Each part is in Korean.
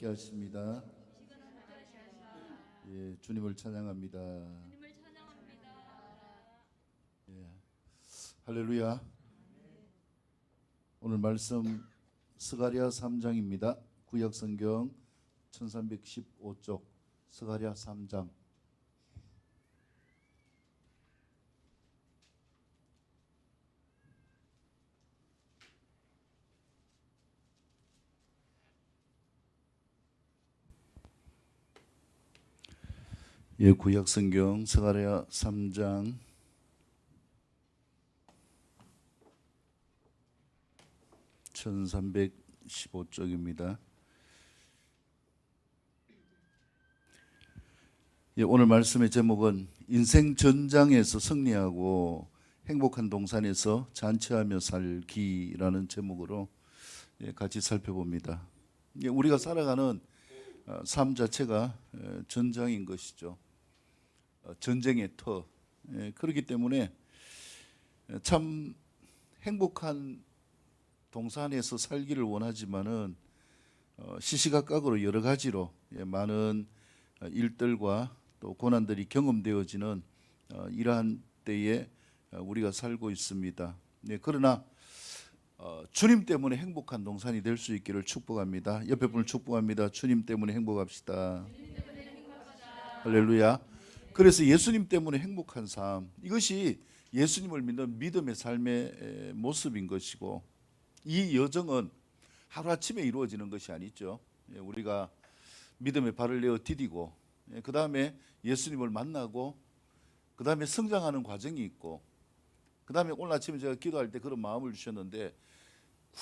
함께 하십니다. 예, 주님을 찬양합니다. 예, 할렐루야. 오늘 말씀 스가랴 3장입니다. 구약성경 1315쪽 스가랴 3장. 예, 구약성경 스가랴 3장 1315쪽입니다. 예, 오늘 말씀의 제목은 인생 전장에서 승리하고 행복한 동산에서 잔치하며 살기라는 제목으로 같이 살펴봅니다. 예, 우리가 살아가는 삶 자체가 전장인 것이죠. 전쟁의 터. 그렇기 때문에 참 행복한 동산에서 살기를 원하지만은 시시각각으로 여러 가지로 많은 일들과 또 고난들이 경험되어지는 이러한 때에 우리가 살고 있습니다. 그러나 주님 때문에 행복한 동산이 될 수 있기를 축복합니다. 옆에 분을 축복합니다. 주님 때문에 행복합시다. 할렐루야. 그래서 예수님 때문에 행복한 삶, 이것이 예수님을 믿는 믿음의 삶의 모습인 것이고, 이 여정은 하루아침에 이루어지는 것이 아니죠. 우리가 믿음의 발을 내어 디디고 그 다음에 예수님을 만나고 그 다음에 성장하는 과정이 있고, 그 다음에 오늘 아침에 제가 기도할 때 그런 마음을 주셨는데,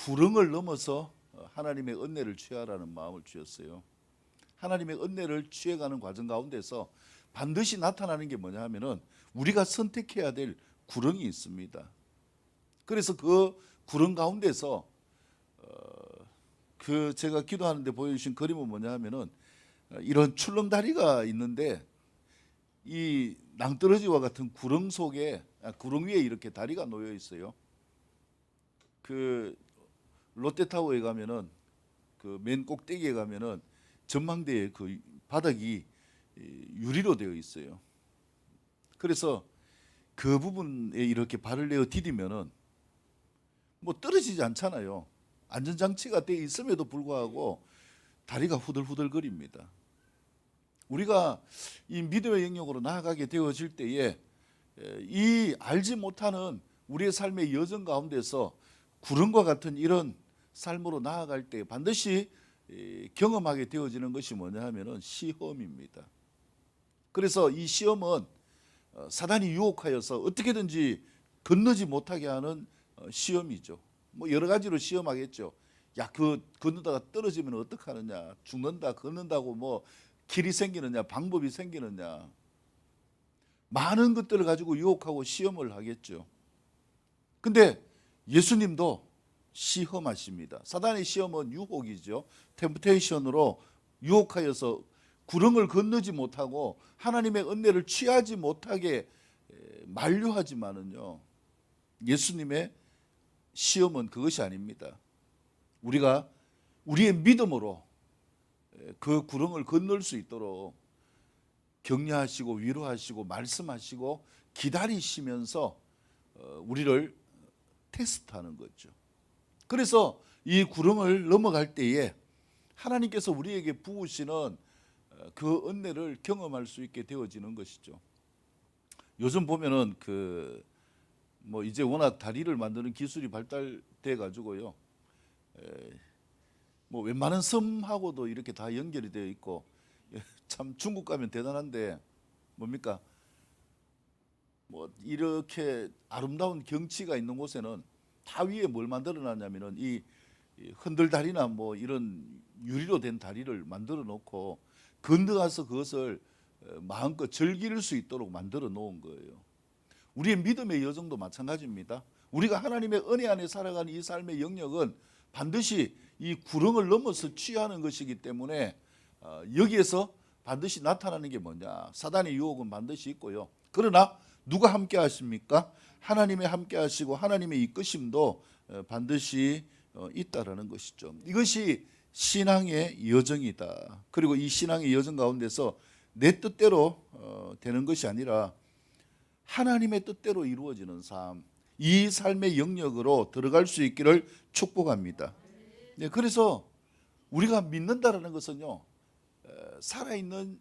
구렁을 넘어서 하나님의 은혜를 취하라는 마음을 주셨어요. 하나님의 은혜를 취해가는 과정 가운데서 반드시 나타나는 게 뭐냐 하면은 우리가 선택해야 될 구렁이 있습니다. 그래서 그 구렁 가운데서 그 제가 기도하는데 보여주신 그림은 뭐냐 하면은 이런 출렁다리가 있는데, 이 낭떠러지와 같은 구렁 속에, 구렁 위에 이렇게 다리가 놓여 있어요. 그 롯데타워에 가면은 그 맨 꼭대기에 가면은 전망대에 그 바닥이 유리로 되어 있어요. 그래서 그 부분에 이렇게 발을 내어 디디면은 뭐 떨어지지 않잖아요. 안전장치가 되어 있음에도 불구하고 다리가 후들후들거립니다. 우리가 이 믿음의 영역으로 나아가게 되어질 때에 이 알지 못하는 우리의 삶의 여정 가운데서 구름과 같은 이런 삶으로 나아갈 때 반드시 경험하게 되어지는 것이 뭐냐 하면은 시험입니다. 그래서 이 시험은 사단이 유혹하여서 어떻게든지 건너지 못하게 하는 시험이죠. 뭐 여러 가지로 시험하겠죠. 야, 그 건너다가 떨어지면 어떡하느냐, 죽는다, 건넌다고 뭐 길이 생기느냐, 방법이 생기느냐, 많은 것들을 가지고 유혹하고 시험을 하겠죠. 근데 예수님도 시험하십니다. 사단의 시험은 유혹이죠. 템프테이션으로 유혹하여서 구렁을 건너지 못하고 하나님의 은혜를 취하지 못하게 만류하지만은요, 예수님의 시험은 그것이 아닙니다. 우리가 우리의 믿음으로 그 구렁을 건널 수 있도록 격려하시고 위로하시고 말씀하시고 기다리시면서 우리를 테스트하는 거죠. 그래서 이 구렁을 넘어갈 때에 하나님께서 우리에게 부으시는 그 은혜를 경험할 수 있게 되어지는 것이죠. 요즘 보면은 뭐 이제 워낙 다리를 만드는 기술이 발달돼 가지고요, 뭐 웬만한 섬하고도 이렇게 다 연결이 되어 있고, 참 중국 가면 대단한데 뭡니까? 뭐 이렇게 아름다운 경치가 있는 곳에는 다 위에 뭘 만들어 놨냐면은 이 흔들다리나 뭐 이런 유리로 된 다리를 만들어 놓고 건너가서 그것을 마음껏 즐길 수 있도록 만들어 놓은 거예요. 우리의 믿음의 여정도 마찬가지입니다. 우리가 하나님의 은혜 안에 살아가는 이 삶의 영역은 반드시 이 구렁을 넘어서 취하는 것이기 때문에 여기에서 반드시 나타나는 게 뭐냐, 사단의 유혹은 반드시 있고요. 그러나 누가 함께 하십니까? 하나님의 함께 하시고 하나님의 이끄심도 반드시 있다라는 것이죠. 이것이 신앙의 여정이다. 그리고 이 신앙의 여정 가운데서 내 뜻대로 되는 것이 아니라 하나님의 뜻대로 이루어지는 삶, 이 삶의 영역으로 들어갈 수 있기를 축복합니다. 네, 그래서 우리가 믿는다라는 것은요, 살아있는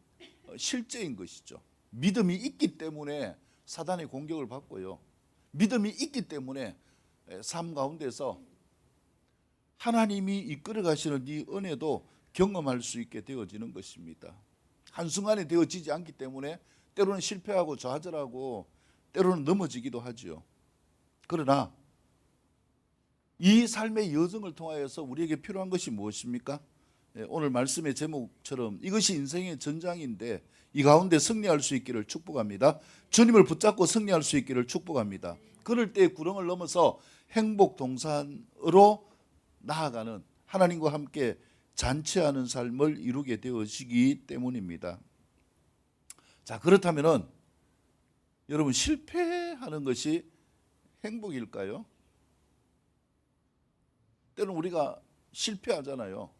실제인 것이죠. 믿음이 있기 때문에 사단의 공격을 받고요, 믿음이 있기 때문에 삶 가운데서 하나님이 이끌어 가시는 이 은혜도 경험할 수 있게 되어지는 것입니다. 한순간에 되어지지 않기 때문에 때로는 실패하고 좌절하고 때로는 넘어지기도 하죠. 그러나 이 삶의 여정을 통하여서 우리에게 필요한 것이 무엇입니까? 오늘 말씀의 제목처럼 이것이 인생의 전장인데 이 가운데 승리할 수 있기를 축복합니다. 주님을 붙잡고 승리할 수 있기를 축복합니다. 그럴 때 구렁을 넘어서 행복 동산으로 나아가는, 하나님과 함께 잔치하는 삶을 이루게 되어지기 때문입니다. 자, 그렇다면은 여러분, 실패하는 것이 행복일까요? 때로는 우리가 실패하잖아요.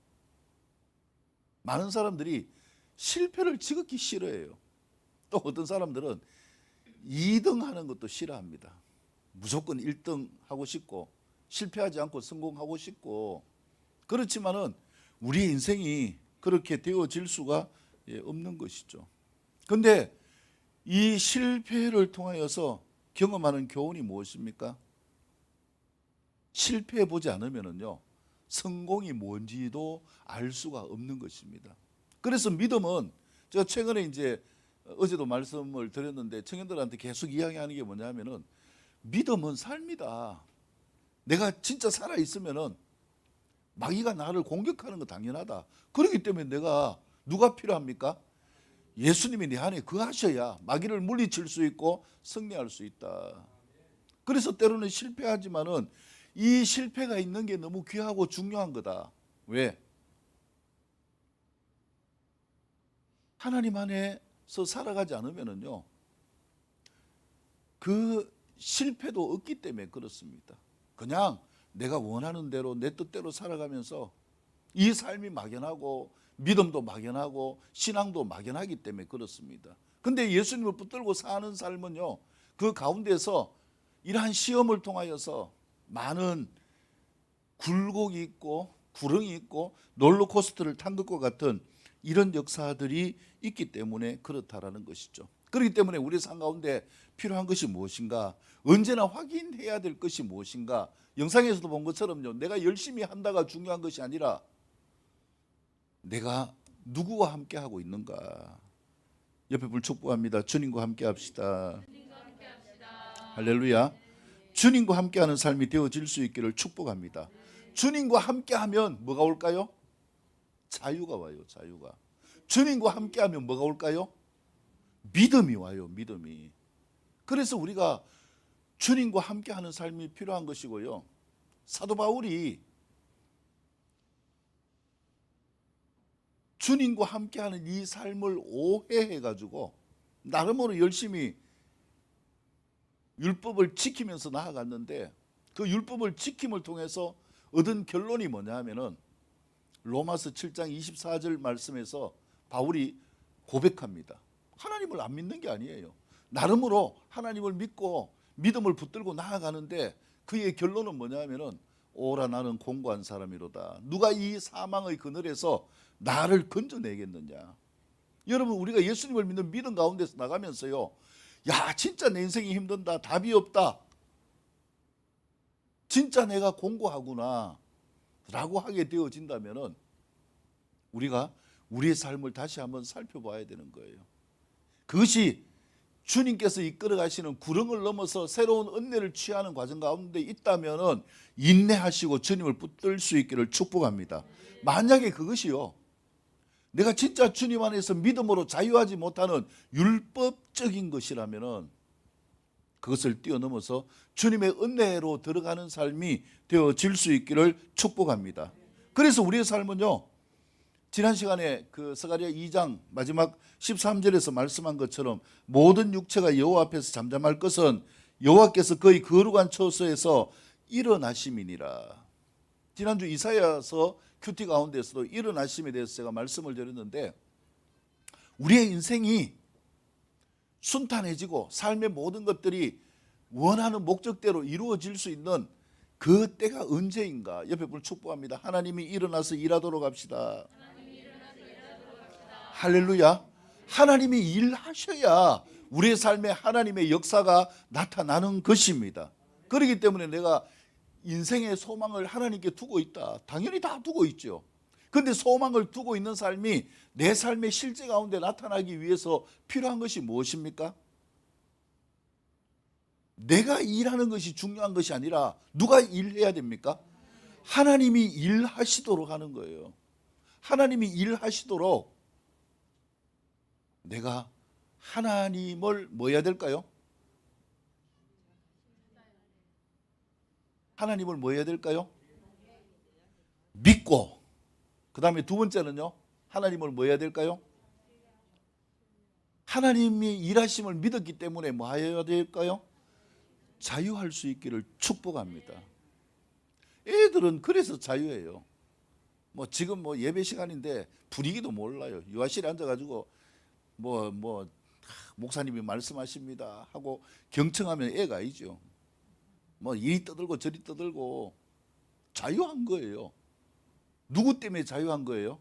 많은 사람들이 실패를 지극히 싫어해요. 또 어떤 사람들은 2등 하는 것도 싫어합니다. 무조건 1등 하고 싶고 실패하지 않고 성공하고 싶고, 그렇지만은 우리의 인생이 그렇게 되어질 수가 없는 것이죠. 그런데 이 실패를 통하여서 경험하는 교훈이 무엇입니까? 실패해 보지 않으면요, 성공이 뭔지도 알 수가 없는 것입니다. 그래서 믿음은, 제가 최근에 이제 어제도 말씀을 드렸는데 청년들한테 계속 이야기하는 게 뭐냐면은, 믿음은 삶이다. 내가 진짜 살아 있으면은 마귀가 나를 공격하는 거 당연하다. 그렇기 때문에 내가, 누가 필요합니까? 예수님이 내 안에 거하셔야 마귀를 물리칠 수 있고 승리할 수 있다. 그래서 때로는 실패하지만은 이 실패가 있는 게 너무 귀하고 중요한 거다. 왜? 하나님 안에서 살아가지 않으면은요, 그 실패도 없기 때문에 그렇습니다. 그냥 내가 원하는 대로 내 뜻대로 살아가면서 이 삶이 막연하고 믿음도 막연하고 신앙도 막연하기 때문에 그렇습니다. 근데 예수님을 붙들고 사는 삶은요, 그 가운데서 이러한 시험을 통하여서 많은 굴곡이 있고 구렁이 있고 롤러코스터를 탄 것과 같은 이런 역사들이 있기 때문에 그렇다라는 것이죠. 그렇기 때문에 우리 삶 가운데 필요한 것이 무엇인가, 언제나 확인해야 될 것이 무엇인가. 영상에서도 본 것처럼요, 내가 열심히 한다가 중요한 것이 아니라 내가 누구와 함께 하고 있는가. 옆에 불 축복합니다. 주님과 함께 합시다. 할렐루야. 주님과 함께하는 삶이 되어질 수 있기를 축복합니다. 주님과 함께하면 뭐가 올까요? 자유가 와요. 자유가. 주님과 함께하면 뭐가 올까요? 믿음이 와요. 믿음이. 그래서 우리가 주님과 함께하는 삶이 필요한 것이고요, 사도 바울이 주님과 함께하는 이 삶을 오해해가지고 나름으로 열심히 율법을 지키면서 나아갔는데, 그 율법을 지킴을 통해서 얻은 결론이 뭐냐 하면은 로마서 7장 24절 말씀에서 바울이 고백합니다. 하나님을 안 믿는 게 아니에요. 나름으로 하나님을 믿고 믿음을 붙들고 나아가는데 그의 결론은 뭐냐 하면은, 오라 나는 공고한 사람이로다. 누가 이 사망의 그늘에서 나를 건져내겠느냐. 여러분, 우리가 예수님을 믿는 믿음 가운데서 나가면서요, 야, 진짜 내 인생이 힘든다, 답이 없다, 진짜 내가 공고하구나 라고 하게 되어진다면은 우리가 우리의 삶을 다시 한번 살펴봐야 되는 거예요. 그것이 주님께서 이끌어 가시는 구렁을 넘어서 새로운 은혜를 취하는 과정 가운데 있다면은 인내하시고 주님을 붙들 수 있기를 축복합니다. 만약에 그것이요, 내가 진짜 주님 안에서 믿음으로 자유하지 못하는 율법적인 것이라면은 그것을 뛰어넘어서 주님의 은혜로 들어가는 삶이 되어질 수 있기를 축복합니다. 그래서 우리의 삶은요, 지난 시간에 그 스가랴 2장 마지막 13절에서 말씀한 것처럼 모든 육체가 여호와 앞에서 잠잠할 것은 여호와께서 그의 거룩한 처소에서 일어나심이니라. 지난주 이사야서 큐티 가운데서도 일어나심에 대해서 제가 말씀을 드렸는데, 우리의 인생이 순탄해지고 삶의 모든 것들이 원하는 목적대로 이루어질 수 있는 그 때가 언제인가? 옆에 분을 축복합니다. 하나님이 일어나서 일하도록 합시다. 할렐루야. 하나님이 일하셔야 우리의 삶에 하나님의 역사가 나타나는 것입니다. 그렇기 때문에 내가 인생의 소망을 하나님께 두고 있다. 당연히 다 두고 있죠. 그런데 소망을 두고 있는 삶이 내 삶의 실제 가운데 나타나기 위해서 필요한 것이 무엇입니까? 내가 일하는 것이 중요한 것이 아니라 누가 일해야 됩니까? 하나님이 일하시도록 하는 거예요. 하나님이 일하시도록 내가 하나님을 뭐 해야 될까요? 하나님을 뭐 해야 될까요? 믿고, 그 다음에 두 번째는요, 하나님을 뭐 해야 될까요? 하나님이 일하심을 믿었기 때문에 뭐 해야 될까요? 자유할 수 있기를 축복합니다. 애들은 그래서 자유해요. 뭐 지금 뭐 예배 시간인데 분위기도 몰라요. 유아실에 앉아가지고 목사님이 말씀하십니다 하고 경청하면 애가 아니죠. 뭐 이리 떠들고 저리 떠들고 자유한 거예요. 누구 때문에 자유한 거예요?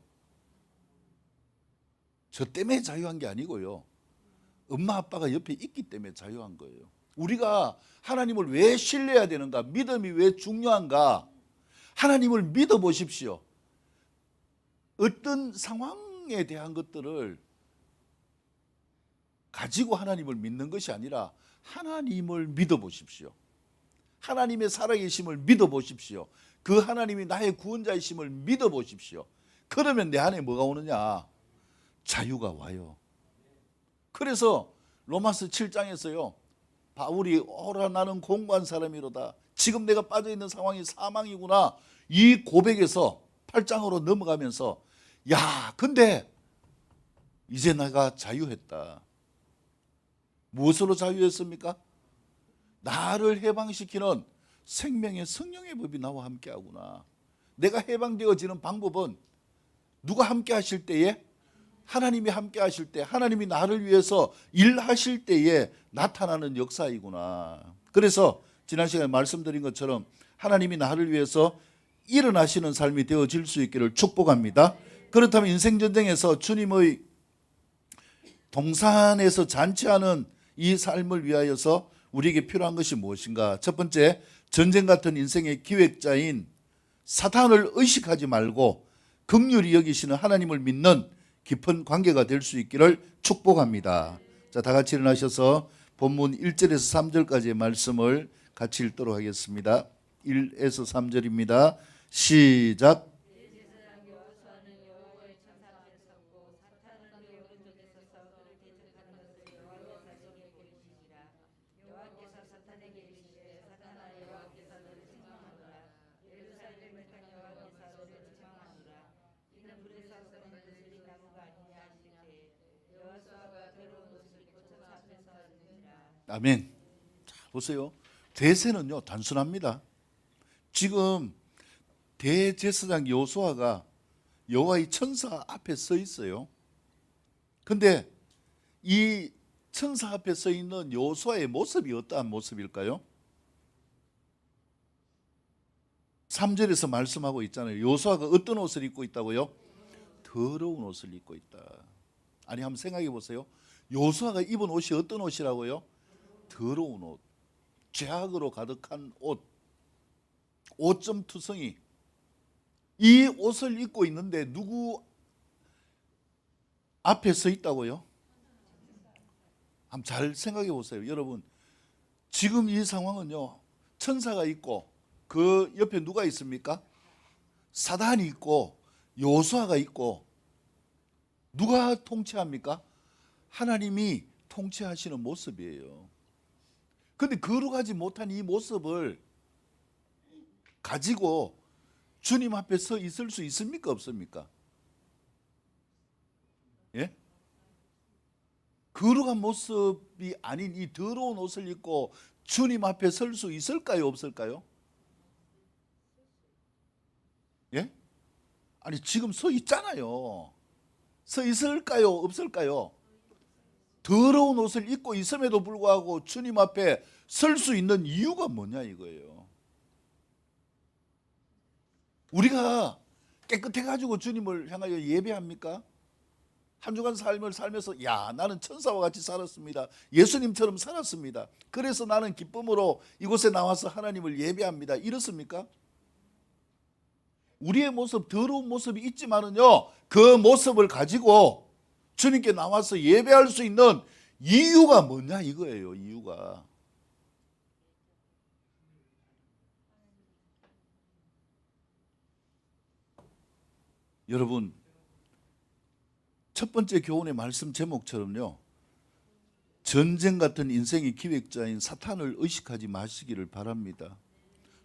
저 때문에 자유한 게 아니고요. 엄마 아빠가 옆에 있기 때문에 자유한 거예요. 우리가 하나님을 왜 신뢰해야 되는가? 믿음이 왜 중요한가? 하나님을 믿어 보십시오. 어떤 상황에 대한 것들을 가지고 하나님을 믿는 것이 아니라 하나님을 믿어 보십시오. 하나님의 살아계심을 믿어 보십시오. 그 하나님이 나의 구원자이심을 믿어 보십시오. 그러면 내 안에 뭐가 오느냐? 자유가 와요. 그래서 로마서 7장에서요, 바울이 오라 나는 공고한 사람이로다. 지금 내가 빠져있는 상황이 사망이구나. 이 고백에서 8장으로 넘어가면서 야, 근데 이제 내가 자유했다. 무엇으로 자유했습니까? 나를 해방시키는 생명의 성령의 법이 나와 함께하구나. 내가 해방되어지는 방법은 누가 함께 하실 때에? 하나님이 함께 하실 때, 하나님이 나를 위해서 일하실 때에 나타나는 역사이구나. 그래서 지난 시간에 말씀드린 것처럼 하나님이 나를 위해서 일어나시는 삶이 되어질 수 있기를 축복합니다. 그렇다면 인생전쟁에서 주님의 동산에서 잔치하는 이 삶을 위하여서 우리에게 필요한 것이 무엇인가? 첫 번째, 전쟁 같은 인생의 기획자인 사탄을 의식하지 말고 긍휼히 여기시는 하나님을 믿는 깊은 관계가 될 수 있기를 축복합니다. 자, 다 같이 일어나셔서 본문 1절에서 3절까지의 말씀을 같이 읽도록 하겠습니다. 1에서 3절입니다. 시작. 아멘. 자, 보세요. 대세는요 단순합니다. 지금 대제사장 여호수아가 여호와의 천사 앞에 서 있어요. 근데 이 천사 앞에 서 있는 여호수아의 모습이 어떠한 모습일까요? 3절에서 말씀하고 있잖아요. 여호수아가 어떤 옷을 입고 있다고요? 더러운 옷을 입고 있다. 아니, 한번 생각해 보세요. 여호수아가 입은 옷이 어떤 옷이라고요? 더러운 옷, 죄악으로 가득한 옷, 오점투성이. 이 옷을 입고 있는데 누구 앞에 서 있다고요? 한번 잘 생각해 보세요. 여러분, 지금 이 상황은요, 천사가 있고 그 옆에 누가 있습니까? 사단이 있고 여호수아가 있고, 누가 통치합니까? 하나님이 통치하시는 모습이에요. 그런데 거룩하지 못한 이 모습을 가지고 주님 앞에 서 있을 수 있습니까? 없습니까? 예? 거룩한 모습이 아닌 이 더러운 옷을 입고 주님 앞에 설 수 있을까요? 없을까요? 예? 아니 지금 서 있잖아요. 서 있을까요? 없을까요? 더러운 옷을 입고 있음에도 불구하고 주님 앞에 설 수 있는 이유가 뭐냐 이거예요. 우리가 깨끗해가지고 주님을 향하여 예배합니까? 한 주간 삶을 살면서 야 나는 천사와 같이 살았습니다. 예수님처럼 살았습니다. 그래서 나는 기쁨으로 이곳에 나와서 하나님을 예배합니다. 이렇습니까? 우리의 모습, 더러운 모습이 있지만은요, 그 모습을 가지고 주님께 나와서 예배할 수 있는 이유가 뭐냐 이거예요. 이유가. 여러분, 첫 번째 교훈의 말씀 제목처럼요, 전쟁 같은 인생의 기획자인 사탄을 의식하지 마시기를 바랍니다.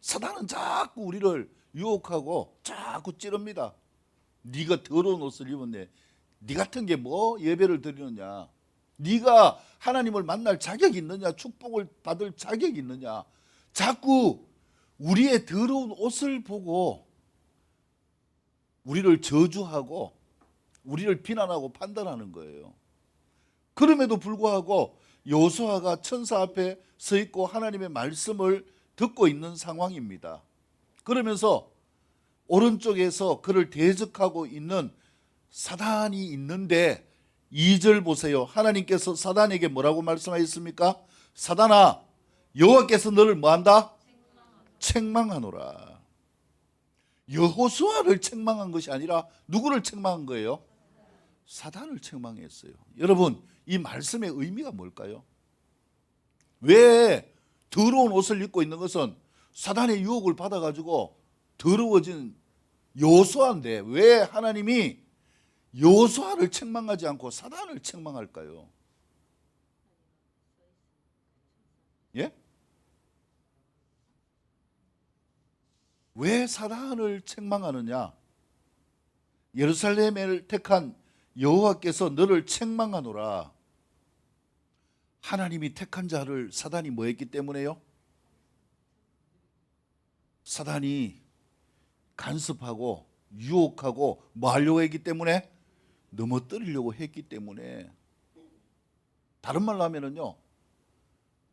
사탄은 자꾸 우리를 유혹하고 자꾸 찌릅니다. 네가 더러운 옷을 입었네. 네 같은 게 뭐 예배를 드리느냐. 네가 하나님을 만날 자격이 있느냐. 축복을 받을 자격이 있느냐. 자꾸 우리의 더러운 옷을 보고 우리를 저주하고 우리를 비난하고 판단하는 거예요. 그럼에도 불구하고 여호수아가 천사 앞에 서 있고 하나님의 말씀을 듣고 있는 상황입니다. 그러면서 오른쪽에서 그를 대적하고 있는 사단이 있는데 2절 보세요. 하나님께서 사단에게 뭐라고 말씀하셨습니까? 사단아, 여호와께서 너를 뭐한다? 책망하노라. 여호수아를 책망한 것이 아니라 누구를 책망한 거예요? 사단을 책망했어요. 여러분, 이 말씀의 의미가 뭘까요? 왜 더러운 옷을 입고 있는 것은 사단의 유혹을 받아가지고 더러워진 여호수아인데 왜 하나님이 여호수아를 책망하지 않고 사단을 책망할까요? 예? 왜 사단을 책망하느냐? 예루살렘을 택한 여호와께서 너를 책망하노라. 하나님이 택한 자를 사단이 뭐 했기 때문에요? 사단이 간섭하고 유혹하고 뭐 하려고 했기 때문에? 넘어뜨리려고 했기 때문에. 다른 말로 하면은요,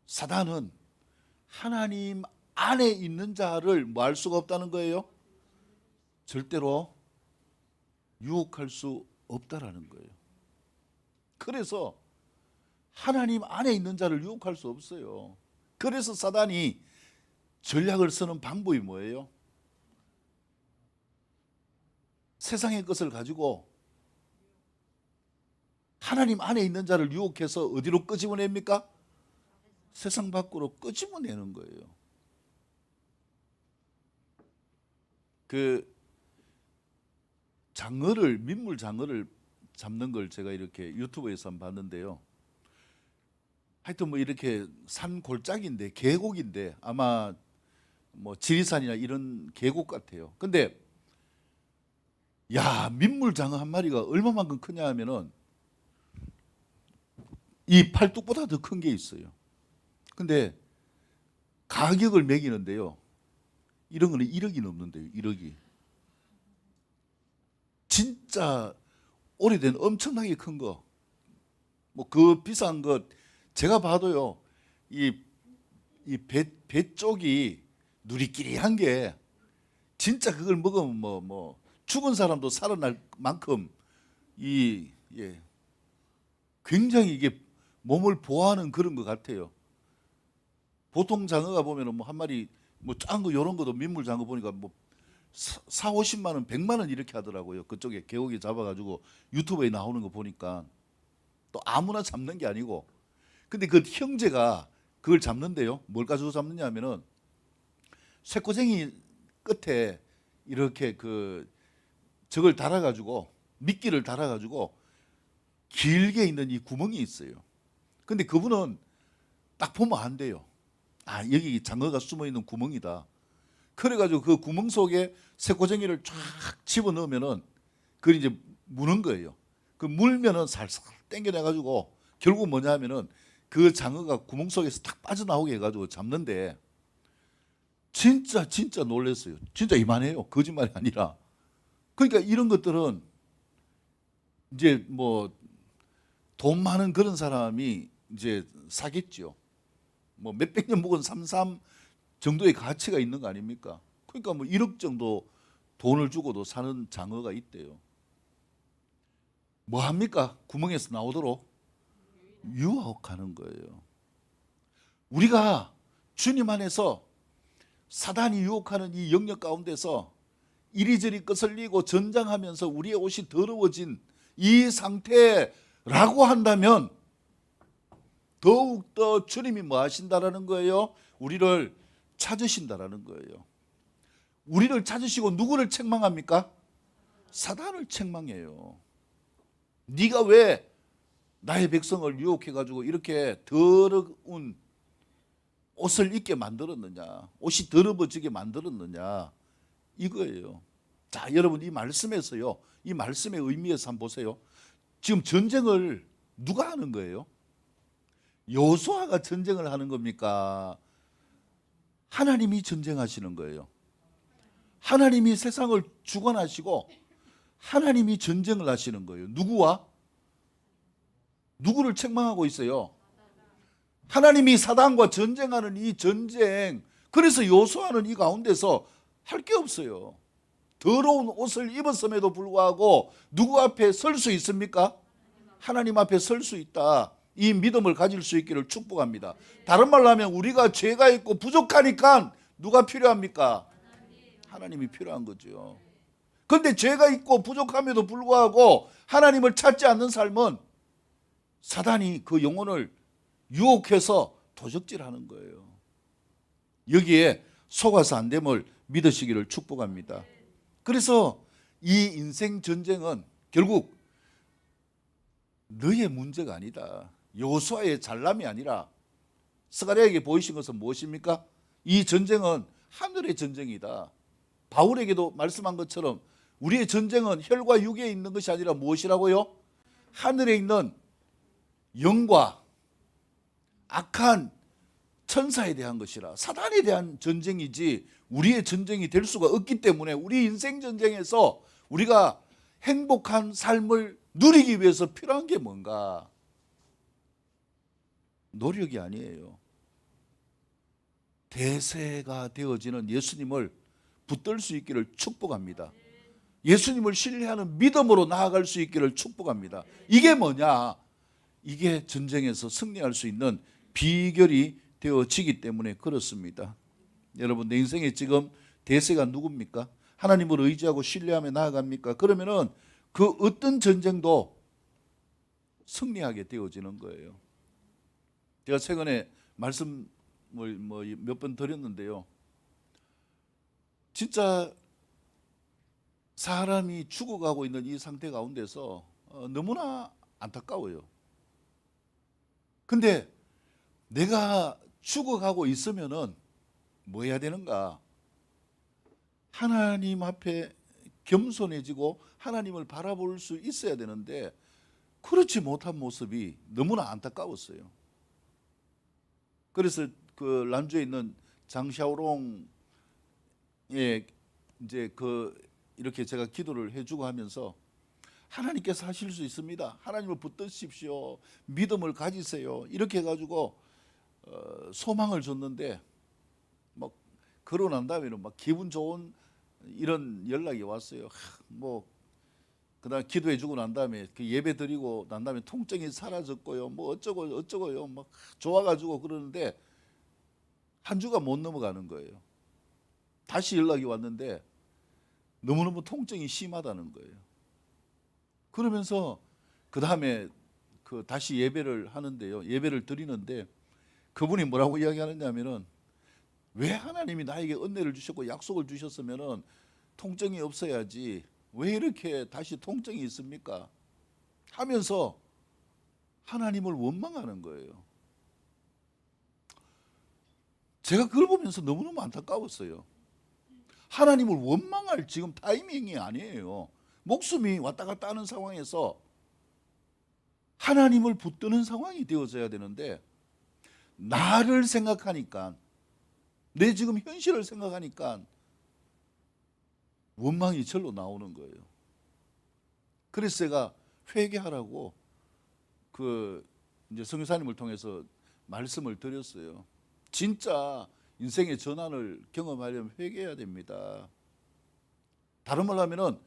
사단은 하나님 안에 있는 자를 뭐 할 수가 없다는 거예요? 절대로 유혹할 수 없다라는 거예요. 그래서 하나님 안에 있는 자를 유혹할 수 없어요. 그래서 사단이 전략을 쓰는 방법이 뭐예요? 세상의 것을 가지고 하나님 안에 있는 자를 유혹해서 어디로 끄집어냅니까? 세상 밖으로 끄집어내는 거예요. 그 장어를, 민물 장어를 잡는 걸 제가 이렇게 유튜브에서 한번 봤는데요. 하여튼 뭐 이렇게 산 골짜기인데, 계곡인데 아마 뭐 지리산이나 이런 계곡 같아요. 근데 야, 민물 장어 한 마리가 얼마만큼 크냐 하면은 이 팔뚝보다 더 큰 게 있어요. 근데 가격을 매기는데요, 이런 거는 1억이 넘는데요. 1억이. 진짜 오래된 엄청나게 큰 거. 뭐 그 비싼 것 제가 봐도요, 이 배 쪽이 누리끼리한 게 진짜 그걸 먹으면 뭐 죽은 사람도 살아날 만큼 굉장히 이게 몸을 보호하는 그런 것 같아요. 보통 장어가 보면은 뭐 한 마리 뭐 작은 거 요런 것도 민물 장어 보니까 뭐 4, 50만 원, 100만 원 이렇게 하더라고요. 그쪽에 계곡에 잡아가지고 유튜브에 나오는 거 보니까. 또 아무나 잡는 게 아니고. 근데 그 형제가 그걸 잡는데요, 뭘 가지고 잡느냐 하면은 쇠꼬쟁이 끝에 이렇게 저걸 달아가지고, 미끼를 달아가지고 길게 있는 이 구멍이 있어요. 근데 그분은 딱 보면 안 돼요. 아, 여기 장어가 숨어 있는 구멍이다. 그래가지고 그 구멍 속에 쇠꼬쟁이를 쫙 집어 넣으면은 그걸 이제 무는 거예요. 그 물면은 살살 당겨내가지고 결국 뭐냐 하면은 그 장어가 구멍 속에서 탁 빠져나오게 해가지고 잡는데, 진짜 놀랐어요. 진짜 이만해요. 거짓말이 아니라. 그러니까 이런 것들은 이제 뭐 돈 많은 그런 사람이 이제 사겠죠. 뭐 몇백 년 묵은 삼삼 정도의 가치가 있는 거 아닙니까? 그러니까 뭐 1억 정도 돈을 주고도 사는 장어가 있대요. 뭐 합니까? 구멍에서 나오도록 유혹하는 거예요. 우리가 주님 안에서 사단이 유혹하는 이 영역 가운데서 이리저리 거슬리고 전장하면서 우리의 옷이 더러워진 이 상태라고 한다면 더욱더 주님이 뭐 하신다라는 거예요? 우리를 찾으신다라는 거예요. 우리를 찾으시고 누구를 책망합니까? 사단을 책망해요. 네가 왜 나의 백성을 유혹해가지고 이렇게 더러운 옷을 입게 만들었느냐, 옷이 더러워지게 만들었느냐, 이거예요. 자, 여러분, 이 말씀에서요, 이 말씀의 의미에서 한번 보세요. 지금 전쟁을 누가 하는 거예요? 여호수아가 전쟁을 하는 겁니까? 하나님이 전쟁하시는 거예요. 하나님이 세상을 주관하시고 하나님이 전쟁을 하시는 거예요. 누구와? 누구를 책망하고 있어요? 하나님이 사단과 전쟁하는 이 전쟁. 그래서 여호수아는 이 가운데서 할 게 없어요. 더러운 옷을 입었음에도 불구하고 누구 앞에 설 수 있습니까? 하나님 앞에 설 수 있다. 이 믿음을 가질 수 있기를 축복합니다. 다른 말로 하면 우리가 죄가 있고 부족하니까 누가 필요합니까? 하나님이 필요한 거죠. 그런데 죄가 있고 부족함에도 불구하고 하나님을 찾지 않는 삶은 사단이 그 영혼을 유혹해서 도적질하는 거예요. 여기에 속아서 안 됨을 믿으시기를 축복합니다. 그래서 이 인생 전쟁은 결국 너의 문제가 아니다. 여호수아의 잘남이 아니라 스가랴에게 보이신 것은 무엇입니까? 이 전쟁은 하늘의 전쟁이다. 바울에게도 말씀한 것처럼 우리의 전쟁은 혈과 육에 있는 것이 아니라 무엇이라고요? 하늘에 있는 영과 악한 천사에 대한 것이라, 사단에 대한 전쟁이지 우리의 전쟁이 될 수가 없기 때문에 우리 인생 전쟁에서 우리가 행복한 삶을 누리기 위해서 필요한 게 뭔가? 노력이 아니에요. 대세가 되어지는 예수님을 붙들 수 있기를 축복합니다. 예수님을 신뢰하는 믿음으로 나아갈 수 있기를 축복합니다. 이게 뭐냐? 이게 전쟁에서 승리할 수 있는 비결이 되어지기 때문에 그렇습니다. 여러분, 내 인생에 지금 대세가 누굽니까? 하나님을 의지하고 신뢰하며 나아갑니까? 그러면은 그 어떤 전쟁도 승리하게 되어지는 거예요. 제가 최근에 말씀을 몇 번 드렸는데요. 진짜 사람이 죽어가고 있는 이 상태 가운데서 너무나 안타까워요. 근데 내가 죽어가고 있으면은 뭐 해야 되는가? 하나님 앞에 겸손해지고 하나님을 바라볼 수 있어야 되는데 그렇지 못한 모습이 너무나 안타까웠어요. 그래서 그 란주에 있는 장샤오롱에 이제 이렇게 제가 기도를 해주고 하면서 하나님께서 하실 수 있습니다. 하나님을 붙드십시오. 믿음을 가지세요. 이렇게 해가지고 소망을 줬는데 막 그러고 난 다음에는 막 기분 좋은 이런 연락이 왔어요. 뭐 그다음 기도해주고 난 다음에 그 예배 드리고 난 다음에 통증이 사라졌고요. 뭐 어쩌고요. 막 좋아가지고 그러는데 한 주가 못 넘어가는 거예요. 다시 연락이 왔는데 너무너무 통증이 심하다는 거예요. 그러면서 그 다음에 다시 예배를 하는데요. 예배를 드리는데 그분이 뭐라고 이야기하느냐면은 왜 하나님이 나에게 은혜를 주셨고 약속을 주셨으면은 통증이 없어야지 왜 이렇게 다시 통증이 있습니까? 하면서 하나님을 원망하는 거예요. 제가 그걸 보면서 너무너무 안타까웠어요. 하나님을 원망할 지금 타이밍이 아니에요. 목숨이 왔다 갔다 하는 상황에서 하나님을 붙드는 상황이 되어져야 되는데 나를 생각하니까 내 지금 현실을 생각하니까 원망이 절로 나오는 거예요. 그래서 제가 회개하라고 그 이제 선교사님을 통해서 말씀을 드렸어요. 진짜 인생의 전환을 경험하려면 회개해야 됩니다. 다른 말로 하면은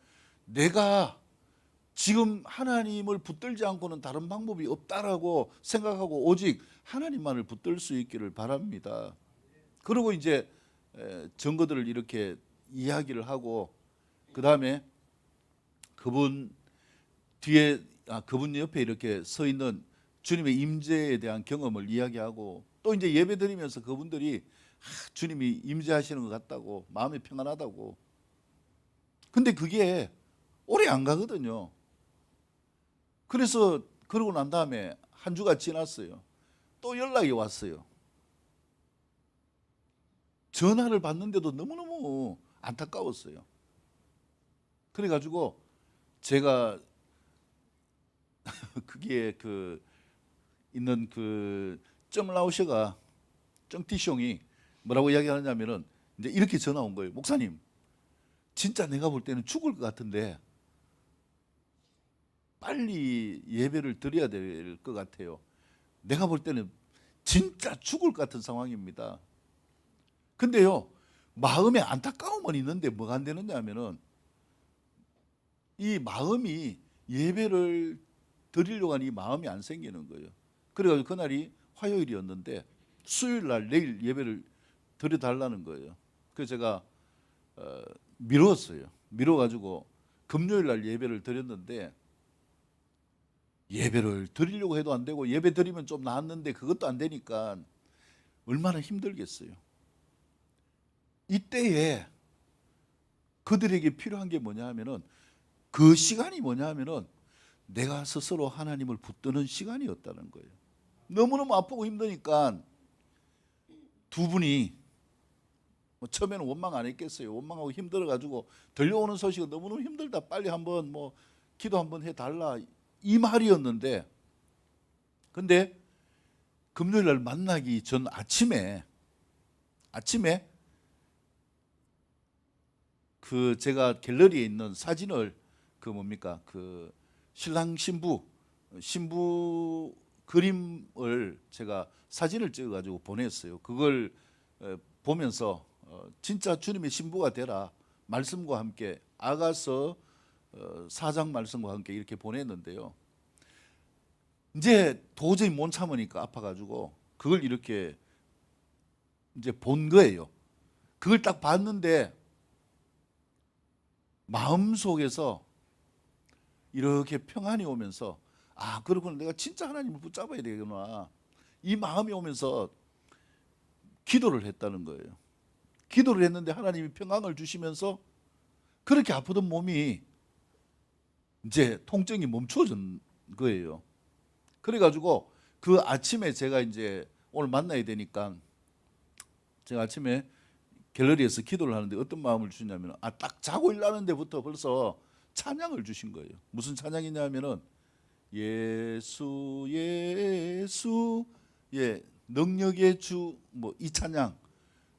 내가 지금 하나님을 붙들지 않고는 다른 방법이 없다라고 생각하고 오직 하나님만을 붙들 수 있기를 바랍니다. 그리고 이제 증거들을 이렇게 이야기를 하고 그 다음에 그분 옆에 이렇게 서 있는 주님의 임재에 대한 경험을 이야기하고 또 이제 예배 드리면서 그분들이 주님이 임재하시는 것 같다고 마음이 평안하다고. 근데 그게 오래 안 가거든요. 그래서 그러고 난 다음에 한 주가 지났어요. 또 연락이 왔어요. 전화를 받는데도 너무너무 안타까웠어요. 그래가지고 제가 그게 있는 정라우셔가 정티숑이 뭐라고 이야기하냐면은 이제 이렇게 전화 온 거예요. 목사님, 진짜 내가 볼 때는 죽을 것 같은데 빨리 예배를 드려야 될 것 같아요. 내가 볼 때는 진짜 죽을 것 같은 상황입니다. 근데요, 마음에 안타까움은 있는데 뭐가 안 되느냐 하면은 이 마음이 예배를 드리려고 하는 이 마음이 안 생기는 거예요. 그래가지고 그날이 화요일이었는데 수요일 날 내일 예배를 드려달라는 거예요. 그래서 제가 미뤘어요. 미뤄가지고 금요일 날 예배를 드렸는데 예배를 드리려고 해도 안 되고 예배 드리면 좀 나았는데 그것도 안 되니까 얼마나 힘들겠어요. 이때에 그들에게 필요한 게 뭐냐 하면은 그 시간이 뭐냐 하면은 내가 스스로 하나님을 붙드는 시간이었다는 거예요. 너무너무 아프고 힘드니까 두 분이 처음에는 원망 안 했겠어요. 원망하고 힘들어가지고 들려오는 소식은 너무너무 힘들다. 빨리 한번 기도 한번 해달라 이 말이었는데, 근데 금요일 날 만나기 전 아침에 제가 갤러리에 있는 사진을 신랑 신부 그림을 제가 사진을 찍어가지고 보냈어요. 그걸 보면서 진짜 주님의 신부가 되라 말씀과 함께 아가서 4장 말씀과 함께 이렇게 보냈는데요. 이제 도저히 못 참으니까 아파가지고 그걸 이렇게 이제 본 거예요. 그걸 딱 봤는데 마음속에서 이렇게 평안이 오면서 그러구나, 내가 진짜 하나님을 붙잡아야 되구나 이 마음이 오면서 기도를 했다는 거예요. 기도를 했는데 하나님이 평안을 주시면서 그렇게 아프던 몸이 이제 통증이 멈춰진 거예요. 그래가지고 그 아침에 제가 이제 오늘 만나야 되니까 제가 아침에 갤러리에서 기도를 하는데 어떤 마음을 주냐면 딱 자고 일어나는 데부터 벌써 찬양을 주신 거예요. 무슨 찬양이냐면은 예수 예수 능력의 주 이 찬양.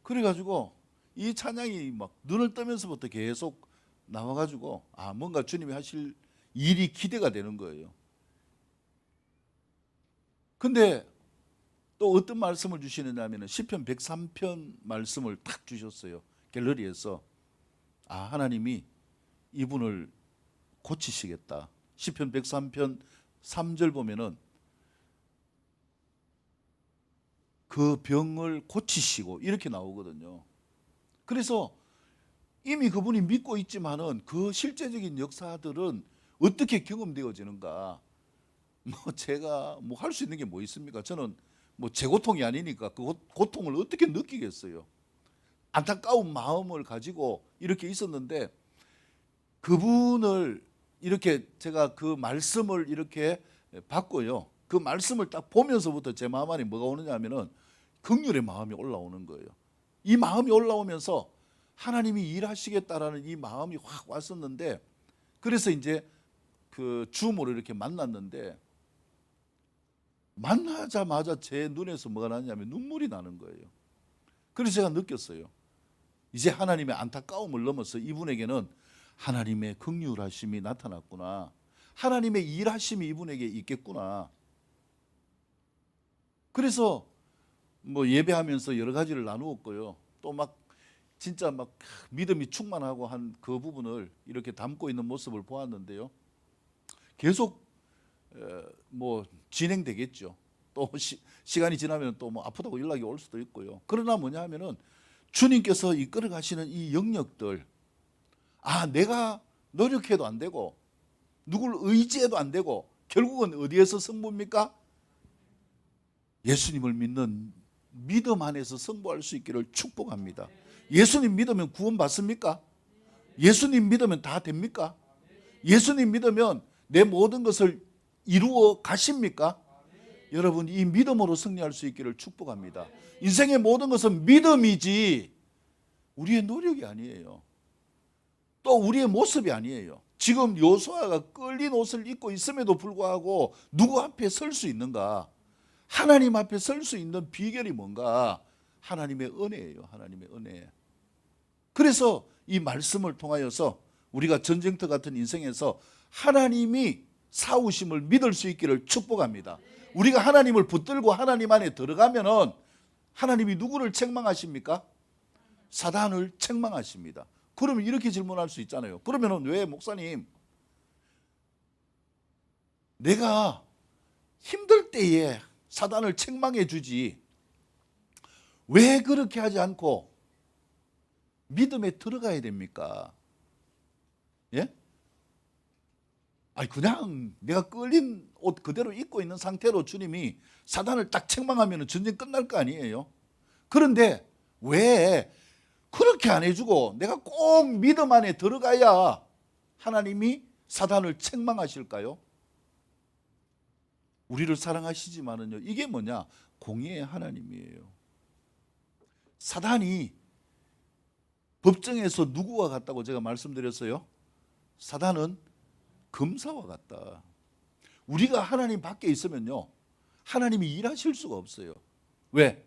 그래가지고 이 찬양이 막 눈을 뜨면서부터 계속 나와가지고 뭔가 주님이 하실 일이 기대가 되는 거예요. 근데 또 어떤 말씀을 주시느냐 하면 시편 103편 말씀을 탁 주셨어요. 갤러리에서 하나님이 이분을 고치시겠다. 시편 103편 3절 보면은 그 병을 고치시고 이렇게 나오거든요. 그래서 이미 그분이 믿고 있지만은 그 실제적인 역사들은 어떻게 경험되어지는가? 제가 할 수 있는 게 뭐 있습니까? 저는 제 고통이 아니니까 그 고통을 어떻게 느끼겠어요? 안타까운 마음을 가지고 이렇게 있었는데 그분을 이렇게 제가 그 말씀을 이렇게 받고요. 그 말씀을 딱 보면서부터 제 마음 안에 뭐가 오느냐 하면은 긍휼의 마음이 올라오는 거예요. 이 마음이 올라오면서 하나님이 일하시겠다라는 이 마음이 확 왔었는데, 그래서 이제 그 줌으로 이렇게 만났는데 만나자마자 제 눈에서 뭐가 나냐면 눈물이 나는 거예요. 그래서 제가 느꼈어요. 이제 하나님의 안타까움을 넘어서 이분에게는 하나님의 긍휼하심이 나타났구나. 하나님의 일하심이 이분에게 있겠구나. 그래서 뭐 예배하면서 여러 가지를 나누었고요. 또 막 진짜 막 믿음이 충만하고 한 그 부분을 이렇게 담고 있는 모습을 보았는데요. 계속 뭐 진행되겠죠. 또 시간이 지나면 또 뭐 아프다고 연락이 올 수도 있고요. 그러나 뭐냐 하면은 주님께서 이끌어 가시는 이 영역들, 내가 노력해도 안 되고 누굴 의지해도 안 되고 결국은 어디에서 승부입니까? 예수님을 믿는 믿음 안에서 승부할 수 있기를 축복합니다. 예수님 믿으면 구원 받습니까? 예수님 믿으면 다 됩니까? 예수님 믿으면 내 모든 것을 이루어 가십니까? 여러분, 이 믿음으로 승리할 수 있기를 축복합니다. 인생의 모든 것은 믿음이지 우리의 노력이 아니에요. 또 우리의 모습이 아니에요. 지금 요수아가 끌린 옷을 입고 있음에도 불구하고 누구 앞에 설 수 있는가? 하나님 앞에 설 수 있는 비결이 뭔가? 하나님의 은혜예요. 하나님의 은혜. 그래서 이 말씀을 통하여서 우리가 전쟁터 같은 인생에서 하나님이 사우심을 믿을 수 있기를 축복합니다. 우리가 하나님을 붙들고 하나님 안에 들어가면은 하나님이 누구를 책망하십니까? 사단을 책망하십니다. 그러면 이렇게 질문할 수 있잖아요. 그러면은 왜 목사님, 내가 힘들 때에 사단을 책망해 주지 왜 그렇게 하지 않고 믿음에 들어가야 됩니까? 예? 그냥 내가 끌린 옷 그대로 입고 있는 상태로 주님이 사단을 딱 책망하면 전쟁 끝날 거 아니에요? 그런데 왜 그렇게 안 해주고 내가 꼭 믿음 안에 들어가야 하나님이 사단을 책망하실까요? 우리를 사랑하시지만은요, 이게 뭐냐? 공의의 하나님이에요. 사단이 법정에서 누구와 같다고 제가 말씀드렸어요? 사단은 검사와 같다. 우리가 하나님 밖에 있으면요, 하나님이 일하실 수가 없어요. 왜?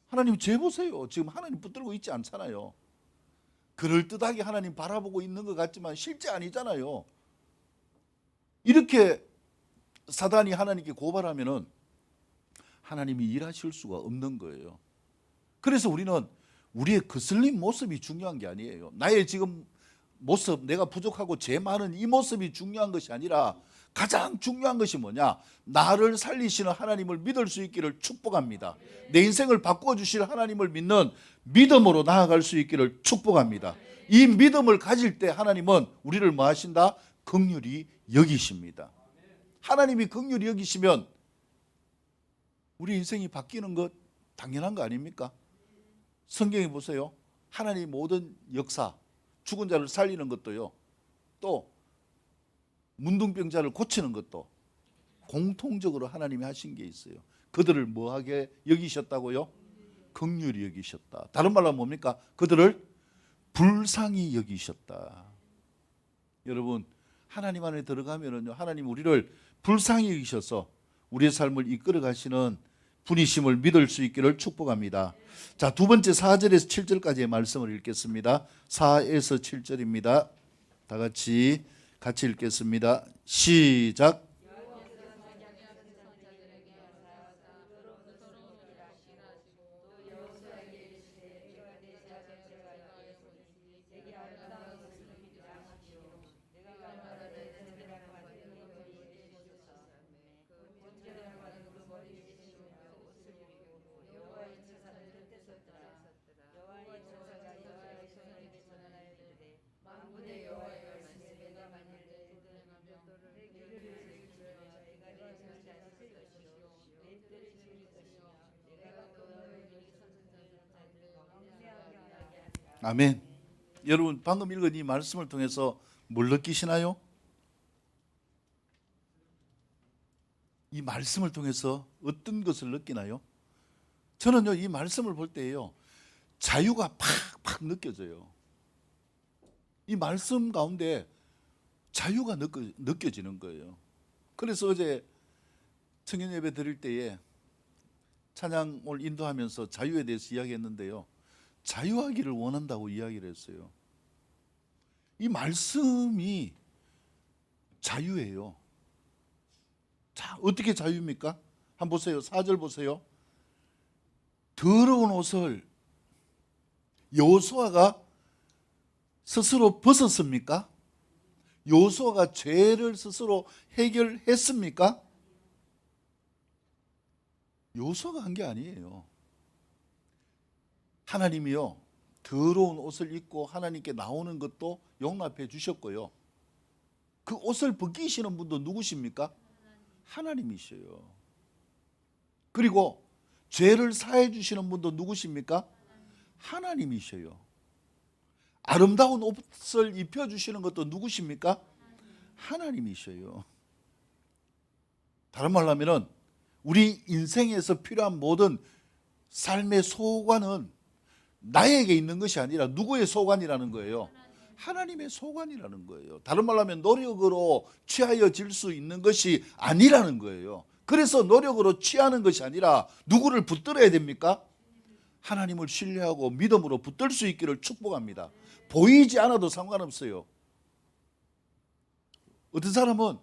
하나님 죄 보세요. 지금 하나님 붙들고 있지 않잖아요. 그럴듯하게 하나님 바라보고 있는 것 같지만 실제 아니잖아요. 이렇게 사단이 하나님께 고발하면은 하나님이 일하실 수가 없는 거예요. 그래서 우리는 우리의 거슬린 모습이 중요한 게 아니에요. 나의 지금 모습, 내가 부족하고 죄 많은 이 모습이 중요한 것이 아니라 가장 중요한 것이 뭐냐? 나를 살리시는 하나님을 믿을 수 있기를 축복합니다. 내 인생을 바꾸어 주실 하나님을 믿는 믿음으로 나아갈 수 있기를 축복합니다. 이 믿음을 가질 때 하나님은 우리를 뭐 하신다? 긍휼히 여기십니다. 하나님이 긍휼히 여기시면 우리 인생이 바뀌는 것 당연한 거 아닙니까? 성경에 보세요. 하나님 모든 역사, 죽은 자를 살리는 것도요, 또 문둥병자를 고치는 것도 공통적으로 하나님이 하신 게 있어요. 그들을 뭐하게 여기셨다고요? 긍휼히 여기셨다. 다른 말로 뭡니까? 그들을 불쌍히 여기셨다. 여러분, 하나님 안에 들어가면은요, 하나님 우리를 불쌍히 여기셔서 우리의 삶을 이끌어 가시는 분이심을 믿을 수 있기를 축복합니다. 자, 두 번째 4절에서 7절까지의 말씀을 읽겠습니다. 4에서 7절입니다. 다 같이 읽겠습니다. 시작. 아멘. 여러분, 방금 읽은 이 말씀을 통해서 뭘 느끼시나요? 이 말씀을 통해서 어떤 것을 느끼나요? 저는요, 이 말씀을 볼 때요, 자유가 팍팍 느껴져요. 이 말씀 가운데 자유가 느껴지는 거예요. 그래서 어제 청년 예배 드릴 때에 찬양을 인도하면서 자유에 대해서 이야기했는데요, 자유하기를 원한다고 이야기를 했어요. 이 말씀이 자유예요. 자, 어떻게 자유입니까? 한번 보세요. 4절 보세요. 더러운 옷을 여호수아가 스스로 벗었습니까? 여호수아가 죄를 스스로 해결했습니까? 여호수아가 한 게 아니에요. 하나님이요, 더러운 옷을 입고 하나님께 나오는 것도 용납해 주셨고요. 그 옷을 벗기시는 분도 누구십니까? 하나님이셔요. 그리고 죄를 사해 주시는 분도 누구십니까? 하나님이셔요. 아름다운 옷을 입혀 주시는 것도 누구십니까? 하나님이셔요. 다른 말로 하면은 우리 인생에서 필요한 모든 삶의 소관은 나에게 있는 것이 아니라 누구의 소관이라는 거예요? 하나님의 소관이라는 거예요. 다른 말로 하면 노력으로 취하여질 수 있는 것이 아니라는 거예요. 그래서 노력으로 취하는 것이 아니라 누구를 붙들어야 됩니까? 하나님을 신뢰하고 믿음으로 붙들 수 있기를 축복합니다. 보이지 않아도 상관없어요. 어떤 사람은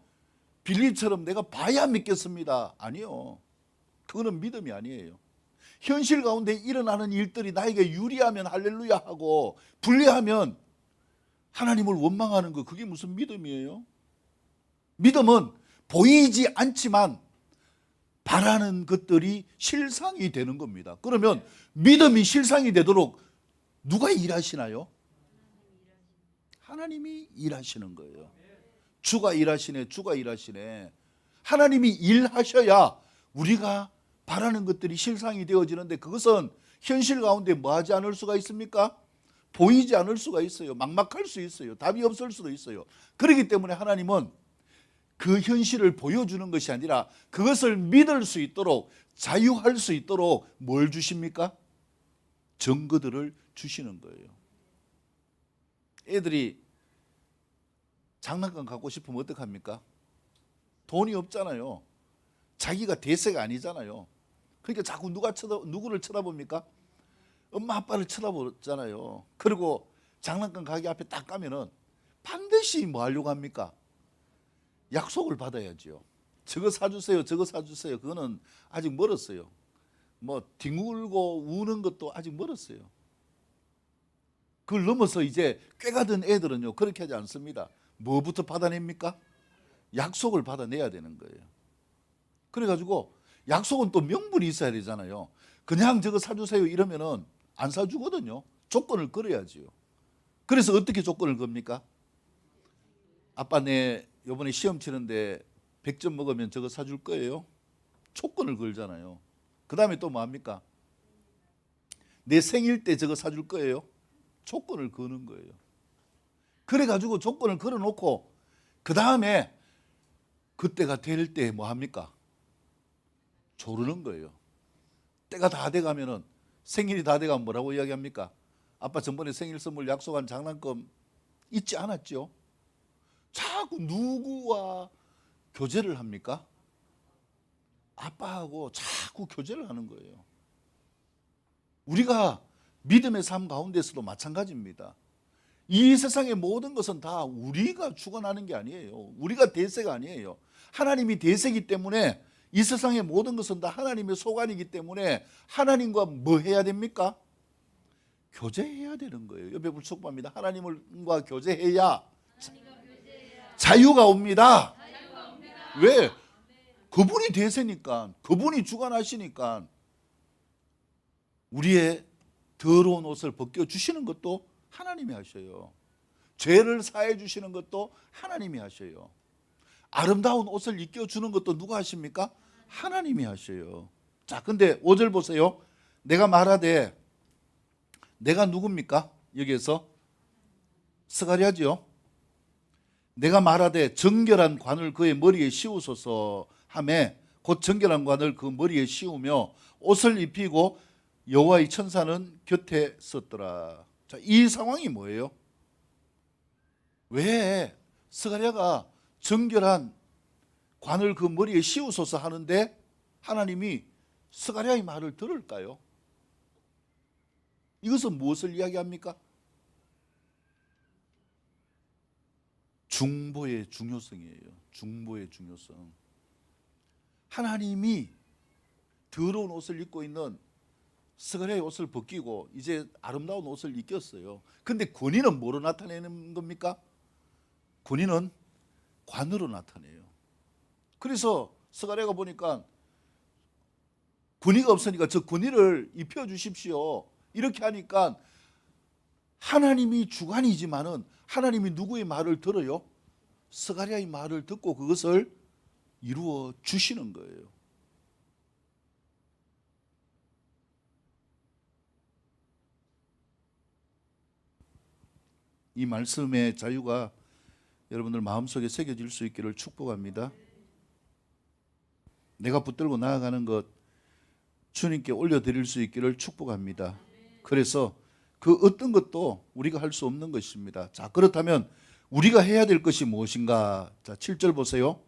빌립처럼 내가 봐야 믿겠습니다. 아니요. 그거는 믿음이 아니에요. 현실 가운데 일어나는 일들이 나에게 유리하면 할렐루야 하고 불리하면 하나님을 원망하는 거, 그게 무슨 믿음이에요? 믿음은 보이지 않지만 바라는 것들이 실상이 되는 겁니다. 그러면 믿음이 실상이 되도록 누가 일하시나요? 하나님이 일하시는 거예요. 주가 일하시네, 주가 일하시네. 하나님이 일하셔야 우리가 바라는 것들이 실상이 되어지는데, 그것은 현실 가운데 뭐하지 않을 수가 있습니까? 보이지 않을 수가 있어요. 막막할 수 있어요. 답이 없을 수도 있어요. 그렇기 때문에 하나님은 그 현실을 보여주는 것이 아니라 그것을 믿을 수 있도록, 자유할 수 있도록 뭘 주십니까? 증거들을 주시는 거예요. 애들이 장난감 갖고 싶으면 어떡합니까? 돈이 없잖아요. 자기가 대세가 아니잖아요. 그러니까 자꾸 누구를 쳐다봅니까? 엄마 아빠를 쳐다보잖아요. 그리고 장난감 가게 앞에 딱 가면은 반드시 뭐 하려고 합니까? 약속을 받아야죠. 저거 사주세요, 저거 사주세요. 그거는 아직 멀었어요. 뭐 뒹굴고 우는 것도 아직 멀었어요. 그걸 넘어서 이제 꾀가 든 애들은요, 그렇게 하지 않습니다. 뭐부터 받아냅니까? 약속을 받아내야 되는 거예요. 그래가지고 약속은 또 명분이 있어야 되잖아요. 그냥 저거 사주세요 이러면은 안 사주거든요. 조건을 걸어야지요. 그래서 어떻게 조건을 겁니까? 아빠 내 이번에 시험 치는데 100점 먹으면 저거 사줄 거예요. 조건을 걸잖아요. 그 다음에 또 뭐합니까? 내 생일 때 저거 사줄 거예요. 조건을 거는 거예요. 그래가지고 조건을 걸어놓고 그 다음에 그때가 될 때 뭐합니까? 조르는 거예요. 때가 다 돼가면은, 생일이 다 돼가면 뭐라고 이야기합니까? 아빠 전번에 생일 선물 약속한 장난감 잊지 않았죠? 자꾸 누구와 교제를 합니까? 아빠하고 자꾸 교제를 하는 거예요. 우리가 믿음의 삶 가운데서도 마찬가지입니다. 이 세상의 모든 것은 다 우리가 주관하는 게 아니에요. 우리가 대세가 아니에요. 하나님이 대세이기 때문에 이 세상의 모든 것은 다 하나님의 소관이기 때문에 하나님과 뭐 해야 됩니까? 교제해야 되는 거예요. 옆에 불축복합니다. 하나님과 교제해야 자유가 옵니다. 왜? 그분이 대세니까, 그분이 주관하시니까. 우리의 더러운 옷을 벗겨주시는 것도 하나님이 하셔요. 죄를 사해 주시는 것도 하나님이 하셔요. 아름다운 옷을 입혀주는 것도 누가 하십니까? 하나님이 하셔요. 자, 근데 5절 보세요. 내가 말하되, 내가 누굽니까? 여기에서 스가랴지요. 내가 말하되 정결한 관을 그의 머리에 씌우소서 하매, 곧 정결한 관을 그 머리에 씌우며 옷을 입히고 여호와의 천사는 곁에 섰더라. 자, 이 상황이 뭐예요? 왜 스가랴가 정결한 관을 그 머리에 씌우소서 하는데 하나님이 스가랴의 말을 들을까요? 이것은 무엇을 이야기합니까? 중보의 중요성이에요. 중보의 중요성. 하나님이 더러운 옷을 입고 있는 스가랴의 옷을 벗기고 이제 아름다운 옷을 입혔어요. 근데 권위는 뭐로 나타내는 겁니까? 권위는 관으로 나타내요. 그래서 스가랴가 보니까 권위가 없으니까 저 권위를 입혀주십시오. 이렇게 하니까 하나님이 주관이지만은 하나님이 누구의 말을 들어요? 스가랴의 말을 듣고 그것을 이루어 주시는 거예요. 이 말씀의 자유가 여러분들 마음속에 새겨질 수 있기를 축복합니다. 내가 붙들고 나아가는 것 주님께 올려드릴 수 있기를 축복합니다. 그래서 그 어떤 것도 우리가 할 수 없는 것입니다. 자, 그렇다면 우리가 해야 될 것이 무엇인가? 자, 7절 보세요.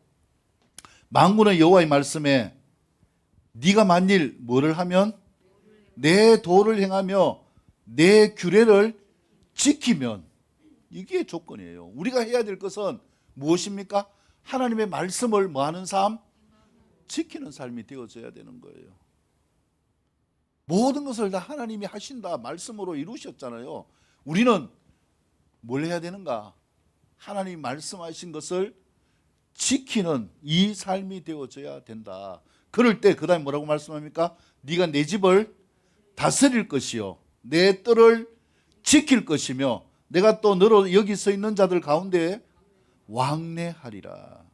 만군의 여호와의 말씀에 네가 만일 뭐를 하면 내 도를 행하며 내 규례를 지키면, 이게 조건이에요. 우리가 해야 될 것은 무엇입니까? 하나님의 말씀을 뭐하는 삶? 지키는 삶이 되어져야 되는 거예요. 모든 것을 다 하나님이 하신다 말씀으로 이루셨잖아요. 우리는 뭘 해야 되는가? 하나님이 말씀하신 것을 지키는 이 삶이 되어져야 된다. 그럴 때 그 다음에 뭐라고 말씀합니까? 네가 내 집을 다스릴 것이요 내 뜰을 지킬 것이며 내가 또 너로 여기 서 있는 자들 가운데 왕래하리라.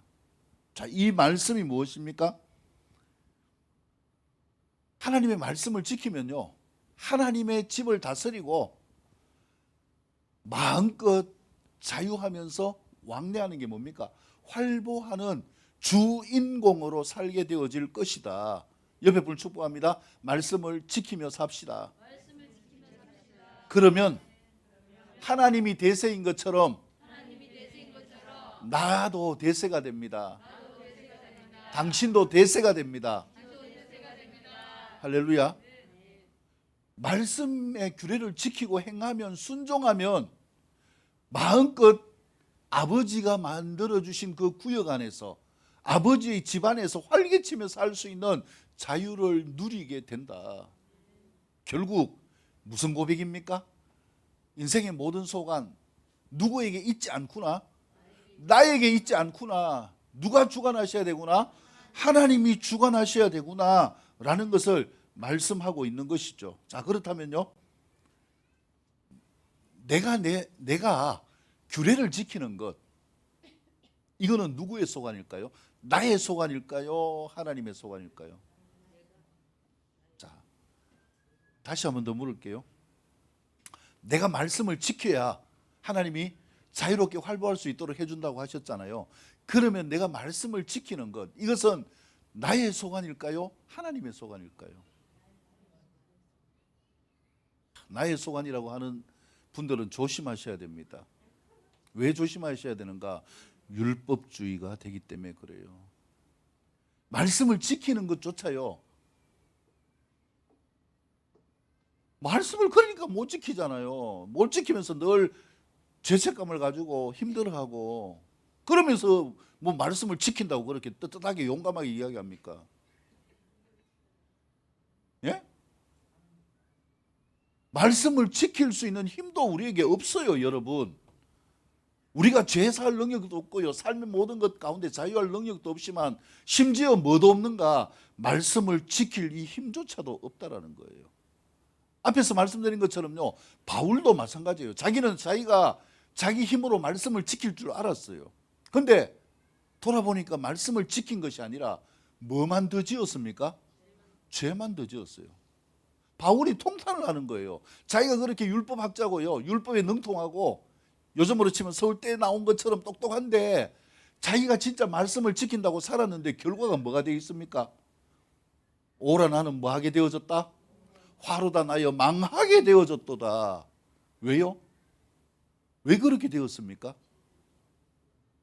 자, 이 말씀이 무엇입니까? 하나님의 말씀을 지키면요, 하나님의 집을 다스리고 마음껏 자유하면서 왕래하는 게 뭡니까? 활보하는 주인공으로 살게 되어질 것이다. 옆에 분 축복합니다. 말씀을 지키며 삽시다. 그러면 하나님이 대세인 것처럼 나도 대세가 됩니다. 당신도 대세가 됩니다. 할렐루야. 말씀의 규례를 지키고 행하면, 순종하면 마음껏 아버지가 만들어주신 그 구역 안에서, 아버지의 집안에서 활개치며 살 수 있는 자유를 누리게 된다. 결국 무슨 고백입니까? 인생의 모든 소관 누구에게 있지 않구나. 나에게 있지 않구나. 누가 주관하셔야 되구나? 하나님이 주관하셔야 되구나 라는 것을 말씀하고 있는 것이죠. 자, 그렇다면요, 내가 규례를 지키는 것, 이거는 누구의 소관일까요? 나의 소관일까요? 하나님의 소관일까요? 자, 다시 한번 더 물을게요. 내가 말씀을 지켜야 하나님이 자유롭게 활보할 수 있도록 해준다고 하셨잖아요. 그러면 내가 말씀을 지키는 것, 이것은 나의 소관일까요? 하나님의 소관일까요? 나의 소관이라고 하는 분들은 조심하셔야 됩니다. 왜 조심하셔야 되는가? 율법주의가 되기 때문에 그래요. 말씀을 지키는 것조차요, 말씀을 그러니까 못 지키잖아요. 못 지키면서 늘 죄책감을 가지고 힘들어하고, 그러면서 뭐 말씀을 지킨다고 그렇게 떳떳하게 용감하게 이야기합니까? 예? 말씀을 지킬 수 있는 힘도 우리에게 없어요, 여러분. 우리가 죄사할 능력도 없고요, 삶의 모든 것 가운데 자유할 능력도 없지만 심지어 뭐도 없는가? 말씀을 지킬 이 힘조차도 없다라는 거예요. 앞에서 말씀드린 것처럼요, 바울도 마찬가지예요. 자기는 자기가 자기 힘으로 말씀을 지킬 줄 알았어요. 그런데 돌아보니까 말씀을 지킨 것이 아니라 뭐만 더 지었습니까? 죄만 더 지었어요. 바울이 통탄을 하는 거예요. 자기가 그렇게 율법학자고요, 율법에 능통하고 요즘으로 치면 서울대에 나온 것처럼 똑똑한데 자기가 진짜 말씀을 지킨다고 살았는데 결과가 뭐가 되어 있습니까? 오라 나는 뭐하게 되어졌다? 화로다 나여 망하게 되어졌도다. 왜요? 왜 그렇게 되었습니까?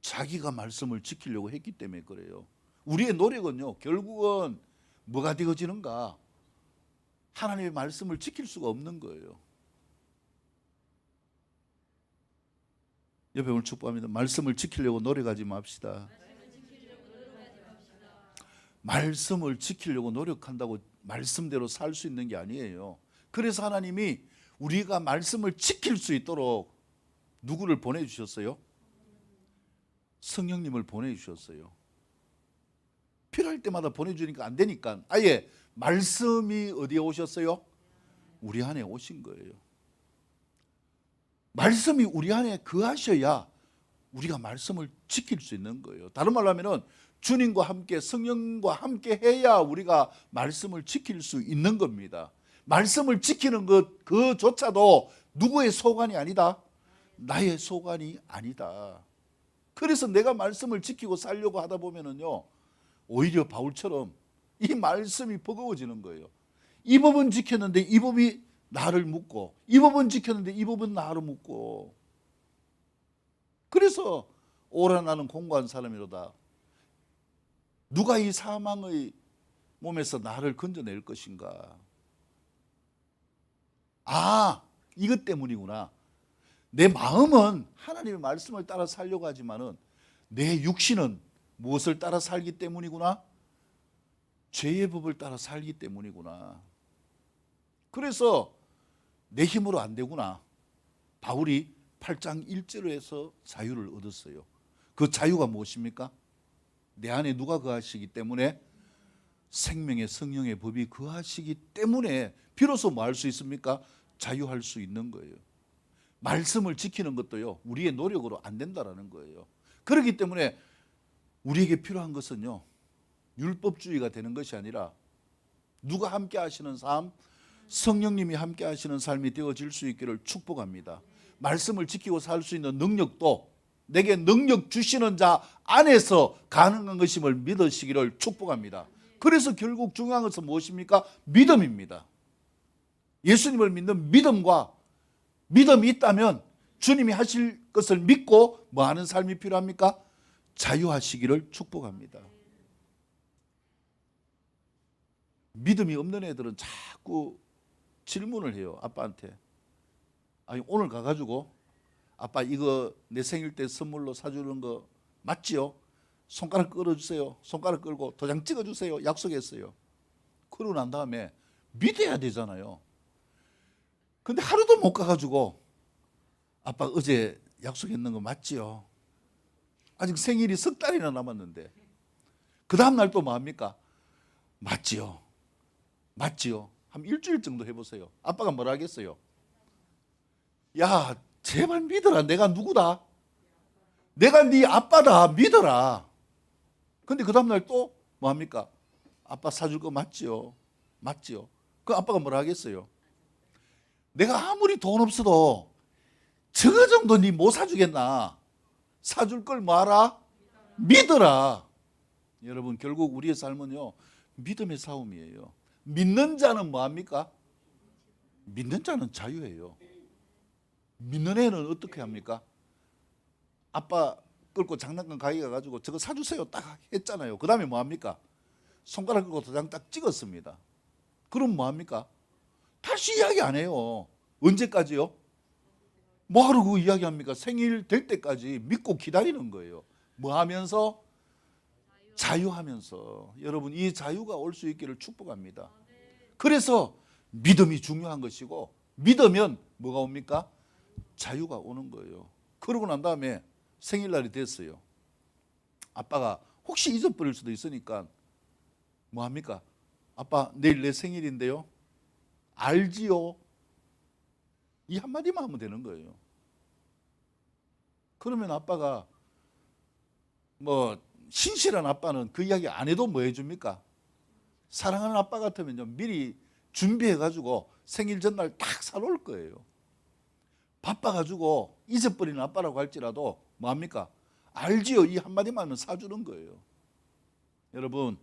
자기가 말씀을 지키려고 했기 때문에 그래요. 우리의 노력은요, 결국은 뭐가 되어지는가? 하나님의 말씀을 지킬 수가 없는 거예요. 옆에 오늘 축복합니다. 말씀을 지키려고 노력하지 맙시다. 말씀을 지키려고 노력한다고 말씀대로 살 수 있는 게 아니에요. 그래서 하나님이 우리가 말씀을 지킬 수 있도록 누구를 보내주셨어요? 성령님을 보내주셨어요. 필요할 때마다 보내주니까 안 되니까 아예 말씀이 어디에 오셨어요? 우리 안에 오신 거예요. 말씀이 우리 안에 거하셔야 우리가 말씀을 지킬 수 있는 거예요. 다른 말로 하면은 주님과 함께 성령과 함께 해야 우리가 말씀을 지킬 수 있는 겁니다. 말씀을 지키는 것 그조차도 누구의 소관이 아니다. 나의 소관이 아니다. 그래서 내가 말씀을 지키고 살려고 하다 보면은요, 오히려 바울처럼 이 말씀이 버거워지는 거예요. 이 법은 지켰는데 이 법이 나를 묻고, 이 법은 지켰는데 이 법은 나를 묻고. 그래서 오라 나는 공고한 사람이로다. 누가 이 사망의 몸에서 나를 건져낼 것인가? 아, 이것 때문이구나. 내 마음은 하나님의 말씀을 따라 살려고 하지만은 내 육신은 무엇을 따라 살기 때문이구나? 죄의 법을 따라 살기 때문이구나. 그래서 내 힘으로 안 되구나. 바울이 8장 1절로 해서 자유를 얻었어요. 그 자유가 무엇입니까? 내 안에 누가 거하시기 때문에? 생명의 성령의 법이 거하시기 때문에 비로소 뭐 할 수 있습니까? 자유할 수 있는 거예요. 말씀을 지키는 것도요, 우리의 노력으로 안 된다라는 거예요. 그렇기 때문에 우리에게 필요한 것은요, 율법주의가 되는 것이 아니라 누가 함께 하시는 삶? 성령님이 함께 하시는 삶이 되어질 수 있기를 축복합니다. 말씀을 지키고 살 수 있는 능력도 내게 능력 주시는 자 안에서 가능한 것임을 믿으시기를 축복합니다. 그래서 결국 중요한 것은 무엇입니까? 믿음입니다. 예수님을 믿는 믿음과 믿음이 있다면 주님이 하실 것을 믿고 뭐 하는 삶이 필요합니까? 자유하시기를 축복합니다. 믿음이 없는 애들은 자꾸 질문을 해요. 아빠한테. 아니, 오늘 가가지고 아빠 이거 내 생일 때 선물로 사주는 거 맞지요? 손가락 끌어주세요. 손가락 끌고 도장 찍어주세요. 약속했어요. 그러고 난 다음에 믿어야 되잖아요. 근데 하루도 못 가가지고 아빠 어제 약속했는 거 맞지요? 아직 생일이 석 달이나 남았는데 그 다음날 또 뭐합니까? 맞지요? 맞지요? 한 일주일 정도 해보세요. 아빠가 뭐라 하겠어요? 야, 제발 믿어라. 내가 누구다? 내가 네 아빠다. 믿어라. 근데 그 다음날 또 뭐합니까? 아빠 사줄 거 맞지요? 맞지요? 그 아빠가 뭐라 하겠어요? 내가 아무리 돈 없어도 저거 정도 니 못 사주겠나? 사줄 걸 뭐하라? 믿어라. 여러분, 결국 우리의 삶은요, 믿음의 싸움이에요. 믿는 자는 뭐합니까? 믿는 자는 자유예요. 믿는 애는 어떻게 합니까? 아빠 끌고 장난감 가게 가가지고 저거 사주세요 딱 했잖아요. 그 다음에 뭐합니까? 손가락 끌고 도장 딱 찍었습니다. 그럼 뭐합니까? 다시 이야기 안 해요. 언제까지요? 뭐하러 그 이야기합니까? 생일 될 때까지 믿고 기다리는 거예요. 뭐 하면서? 자유하면서. 여러분, 이 자유가 올 수 있기를 축복합니다. 그래서 믿음이 중요한 것이고, 믿으면 뭐가 옵니까? 자유가 오는 거예요. 그러고 난 다음에 생일날이 됐어요. 아빠가 혹시 잊어버릴 수도 있으니까 뭐 합니까? 아빠 내일 내 생일인데요. 알지요? 이 한마디만 하면 되는 거예요. 그러면 아빠가 뭐 신실한 아빠는 그 이야기 안 해도 뭐 해줍니까? 사랑하는 아빠 같으면요, 미리 준비해가지고 생일 전날 딱 사놓을 거예요. 바빠가지고 잊어버리는 아빠라고 할지라도 뭐합니까? 알지요? 이 한마디만 하면 사주는 거예요. 여러분,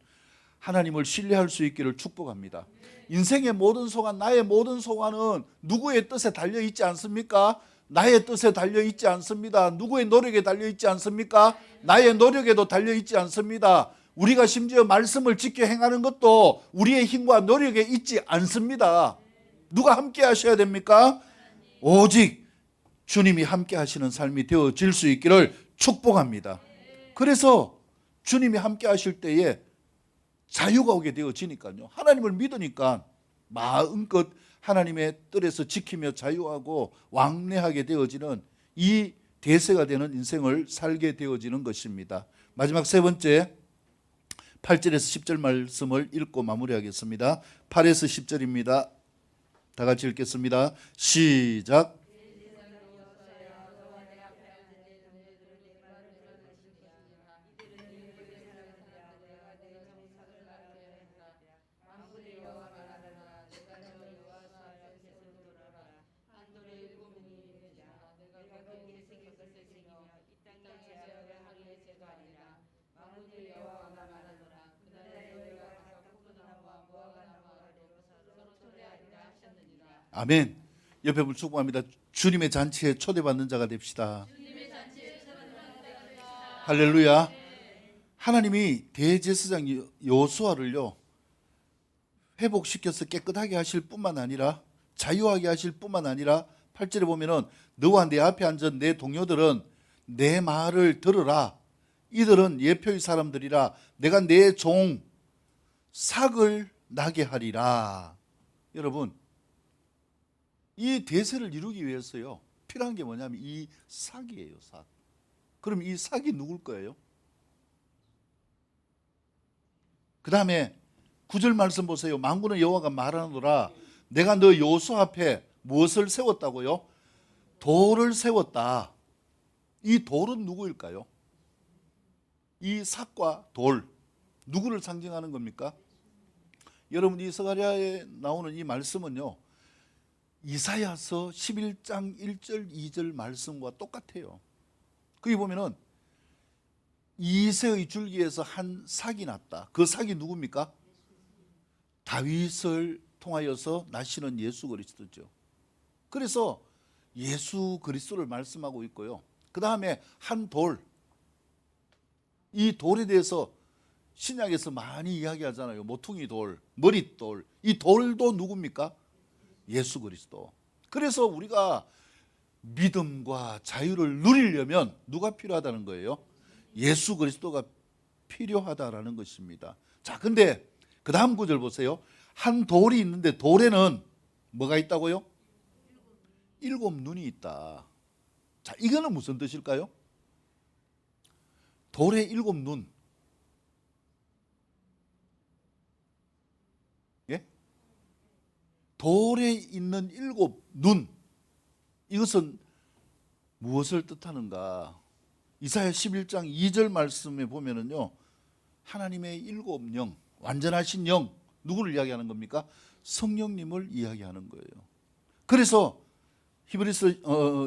하나님을 신뢰할 수 있기를 축복합니다. 인생의 모든 소관, 나의 모든 소관은 누구의 뜻에 달려있지 않습니까? 나의 뜻에 달려있지 않습니다. 누구의 노력에 달려있지 않습니까? 나의 노력에도 달려있지 않습니다. 우리가 심지어 말씀을 지켜 행하는 것도 우리의 힘과 노력에 있지 않습니다. 누가 함께 하셔야 됩니까? 오직 주님이 함께 하시는 삶이 되어질 수 있기를 축복합니다. 그래서 주님이 함께 하실 때에 자유가 오게 되어지니까요. 하나님을 믿으니까 마음껏 하나님의 뜰에서 지키며 자유하고 왕래하게 되어지는 이 대세가 되는 인생을 살게 되어지는 것입니다. 마지막 세 번째 8절에서 10절 말씀을 읽고 마무리하겠습니다. 8에서 10절입니다. 다 같이 읽겠습니다. 시작. 아멘. 옆에 분 축복합니다. 주님의 잔치에 초대받는 자가 됩시다. 할렐루야. 하나님이 대제사장 여호수아를요 회복시켜서 깨끗하게 하실 뿐만 아니라 자유하게 하실 뿐만 아니라 8절에 보면은 너와 내 앞에 앉은 내 동료들은 내 말을 들으라. 이들은 예표의 사람들이라. 내가 내 종 삭을 나게 하리라. 여러분, 이 대세를 이루기 위해서요 필요한 게 뭐냐면 이 삭이에요. 삭. 그럼 이 삭이 누굴 거예요? 그 다음에 9절 말씀 보세요. 만군의 여호와가 말하노라. 내가 너 여호수아 앞에 무엇을 세웠다고요? 돌을 세웠다. 이 돌은 누구일까요? 이 삭과 돌 누구를 상징하는 겁니까? 여러분, 이 스가랴에 나오는 이 말씀은요 이사야서 11장 1절 2절 말씀과 똑같아요. 거기 보면은 이새의 줄기에서 한 삭이 났다. 그 삭이 누굽니까? 다윗을 통하여서 나시는 예수 그리스도죠. 그래서 예수 그리스도를 말씀하고 있고요. 그 다음에 한 돌, 이 돌에 대해서 신약에서 많이 이야기하잖아요. 모퉁이 돌, 머릿돌. 이 돌도 누굽니까? 예수 그리스도. 그래서 우리가 믿음과 자유를 누리려면 누가 필요하다는 거예요? 예수 그리스도가 필요하다라는 것입니다. 자, 근데 그 다음 구절 보세요. 한 돌이 있는데 돌에는 뭐가 있다고요? 7 눈이 있다. 자, 이거는 무슨 뜻일까요? 돌에 7 눈. 예? 돌에 있는 7 눈. 이것은 무엇을 뜻하는가? 이사야 11장 2절 말씀에 보면은요, 하나님의 7 영, 완전하신 영, 누구를 이야기하는 겁니까? 성령님을 이야기하는 거예요. 그래서 히브리서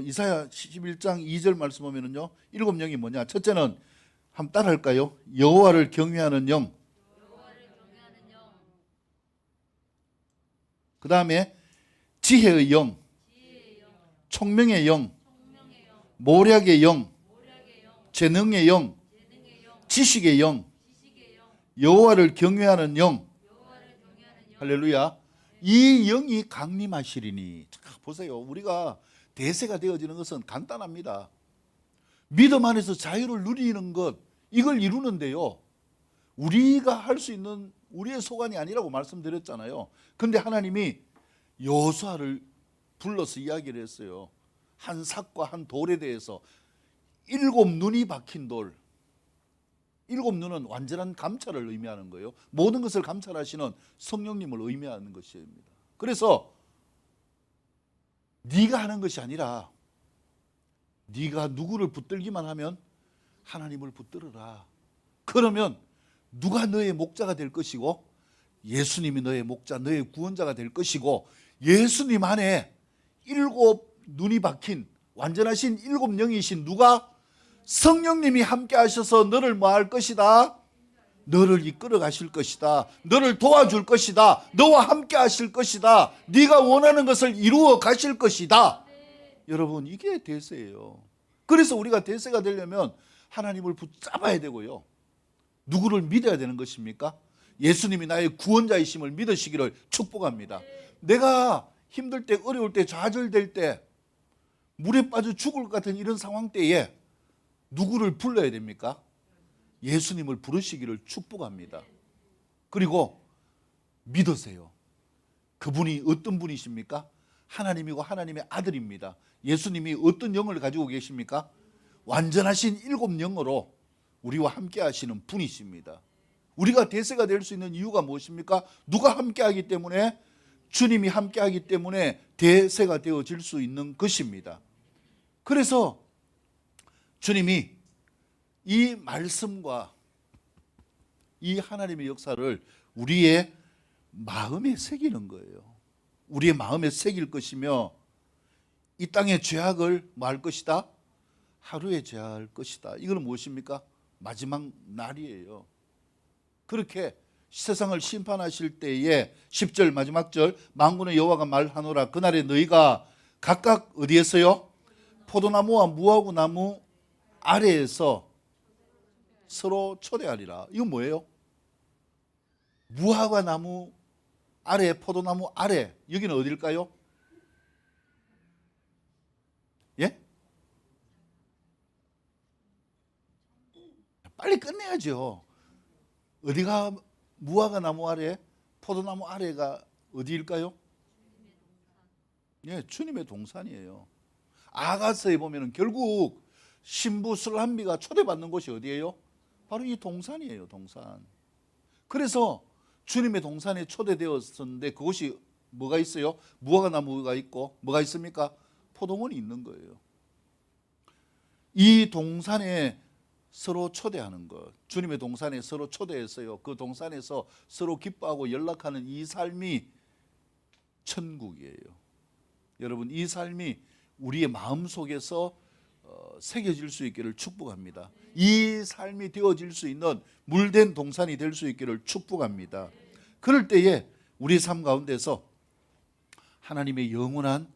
이사야 11장 2절 말씀 보면은요, 7 영이 뭐냐? 첫째는 한번 따라할까요? 여호와를 경외하는 영. 그 다음에 지혜의 영, 총명의 영, 모략의 영, 재능의 영, 지식의 영, 여호와를 경외하는 영. 할렐루야. 이 영이 강림하시리니. 자, 보세요. 우리가 대세가 되어지는 것은 간단합니다. 믿음 안에서 자유를 누리는 것, 이걸 이루는데요, 우리가 할 수 있는 우리의 소관이 아니라고 말씀드렸잖아요. 그런데 하나님이 여호수아를 불러서 이야기를 했어요. 한 삭과 한 돌에 대해서 7 눈이 박힌 돌. 7 눈은 완전한 감찰을 의미하는 거예요. 모든 것을 감찰하시는 성령님을 의미하는 것입니다. 그래서 네가 하는 것이 아니라 네가 누구를 붙들기만 하면 하나님을 붙들어라. 그러면 누가 너의 목자가 될 것이고 예수님이 너의 목자, 너의 구원자가 될 것이고 예수님 안에 7 눈이 박힌 완전하신 7 영이신 누가? 성령님이 함께 하셔서 너를 뭐 할 것이다? 너를 이끌어 가실 것이다. 너를 도와줄 것이다. 너와 함께 하실 것이다. 네가 원하는 것을 이루어 가실 것이다. 여러분, 이게 대세예요. 그래서 우리가 대세가 되려면 하나님을 붙잡아야 되고요. 누구를 믿어야 되는 것입니까? 예수님이 나의 구원자이심을 믿으시기를 축복합니다. 내가 힘들 때, 어려울 때, 좌절될 때 물에 빠져 죽을 것 같은 이런 상황 때에 누구를 불러야 됩니까? 예수님을 부르시기를 축복합니다. 그리고 믿으세요. 그분이 어떤 분이십니까? 하나님이고 하나님의 아들입니다. 예수님이 어떤 영을 가지고 계십니까? 완전하신 7영으로 우리와 함께 하시는 분이십니다. 우리가 대세가 될 수 있는 이유가 무엇입니까? 누가 함께 하기 때문에? 주님이 함께 하기 때문에 대세가 되어질 수 있는 것입니다. 그래서 주님이 이 말씀과 이 하나님의 역사를 우리의 마음에 새기는 거예요. 우리의 마음에 새길 것이며 이 땅의 죄악을 뭐 할 것이다? 하루에 제할 것이다. 이거는 무엇입니까? 마지막 날이에요. 그렇게 세상을 심판하실 때에 10절 마지막 절 만군의 여호와가 말하노라 그날에 너희가 각각 어디에서요? 포도나무와 무화과 나무 아래에서 서로 초대하리라. 이건 뭐예요? 무화과 나무 아래, 포도나무 아래, 여기는 어딜까요? 예? 빨리 끝내야죠. 어디가 무화과 나무 아래, 포도나무 아래가 어디일까요? 예, 주님의 동산이에요. 아가서에 보면은 결국 신부 슬람비가 초대받는 곳이 어디예요? 바로 이 동산이에요, 동산. 그래서 주님의 동산에 초대되었었는데 그곳이 뭐가 있어요? 무화과 나무가 있고 뭐가 있습니까? 포도원이 있는 거예요. 이 동산에 서로 초대하는 것, 주님의 동산에 서로 초대했어요. 그 동산에서 서로 기뻐하고 연락하는 이 삶이 천국이에요. 여러분, 이 삶이 우리의 마음속에서 새겨질 수 있기를 축복합니다. 이 삶이 되어질 수 있는 물된 동산이 될 수 있기를 축복합니다. 그럴 때에 우리 삶 가운데서 하나님의 영원한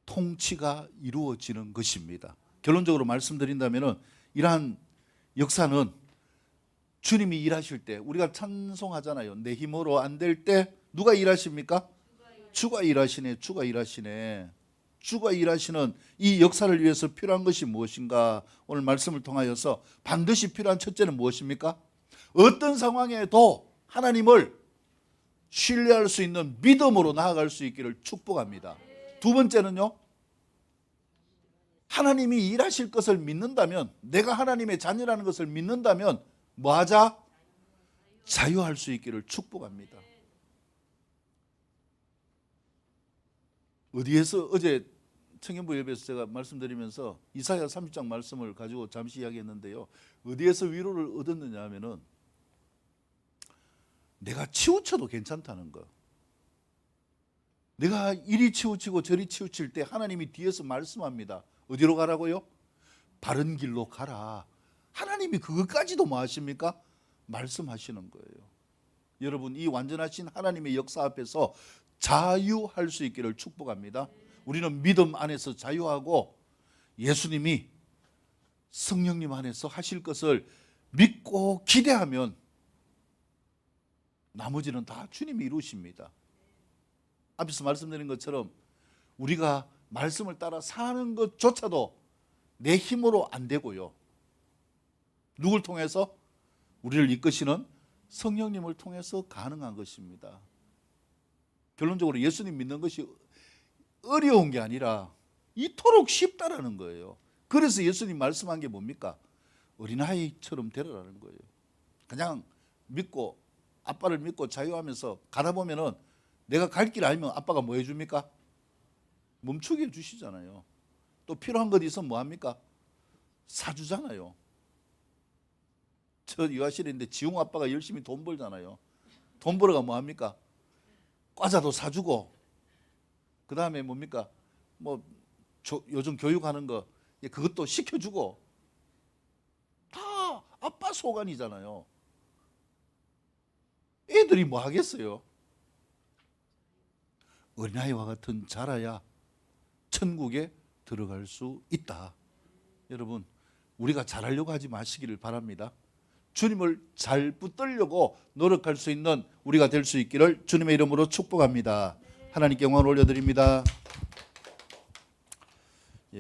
통치가 이루어지는 것입니다. 결론적으로 말씀드린다면 이러한 역사는 주님이 일하실 때 우리가 찬송하잖아요. 내 힘으로 안 될 때 누가 일하십니까? 주가 일하시네. 주가 일하시네. 주가 일하시는 이 역사를 위해서 필요한 것이 무엇인가? 오늘 말씀을 통하여서 반드시 필요한 첫째는 무엇입니까? 어떤 상황에도 하나님을 신뢰할 수 있는 믿음으로 나아갈 수 있기를 축복합니다. 두 번째는요, 하나님이 일하실 것을 믿는다면, 내가 하나님의 자녀라는 것을 믿는다면 뭐하자? 자유할 수 있기를 축복합니다. 어디에서 어제 청년부 예배에서 제가 말씀드리면서 이사야 30장 말씀을 가지고 잠시 이야기했는데요. 어디에서 위로를 얻었느냐 하면은 내가 치우쳐도 괜찮다는 거. 내가 이리 치우치고 저리 치우칠 때 하나님이 뒤에서 말씀합니다. 어디로 가라고요? 바른 길로 가라. 하나님이 그것까지도 뭐 하십니까? 말씀하시는 거예요. 여러분, 이 완전하신 하나님의 역사 앞에서 자유할 수 있기를 축복합니다. 우리는 믿음 안에서 자유하고 예수님이 성령님 안에서 하실 것을 믿고 기대하면 나머지는 다 주님이 이루십니다. 앞에서 말씀드린 것처럼 우리가 말씀을 따라 사는 것조차도 내 힘으로 안 되고요. 누굴 통해서? 우리를 이끄시는 성령님을 통해서 가능한 것입니다. 결론적으로 예수님 믿는 것이 어려운 게 아니라 이토록 쉽다라는 거예요. 그래서 예수님 말씀한 게 뭡니까? 어린아이처럼 되라라는 거예요. 그냥 믿고 아빠를 믿고 자유하면서 가다 보면은 내가 갈 길 알면 아빠가 뭐 해줍니까? 멈추게 해주시잖아요. 또 필요한 것 있으면 뭐 합니까? 사주잖아요. 저 유아실인데 지웅 아빠가 열심히 돈 벌잖아요. 돈 벌어가 뭐 합니까? 과자도 사주고, 그 다음에 뭡니까? 뭐 요즘 교육하는 거 그것도 시켜주고, 다 아빠 소관이잖아요. 애들이 뭐 하겠어요? 어린아이와 같은 자라야 천국에 들어갈 수 있다. 여러분, 우리가 잘하려고 하지 마시기를 바랍니다. 주님을 잘 붙들려고 노력할 수 있는 우리가 될 수 있기를 주님의 이름으로 축복합니다. 하나님께 영광을 올려드립니다.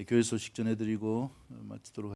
교회 소식 전해드리고 마치도록.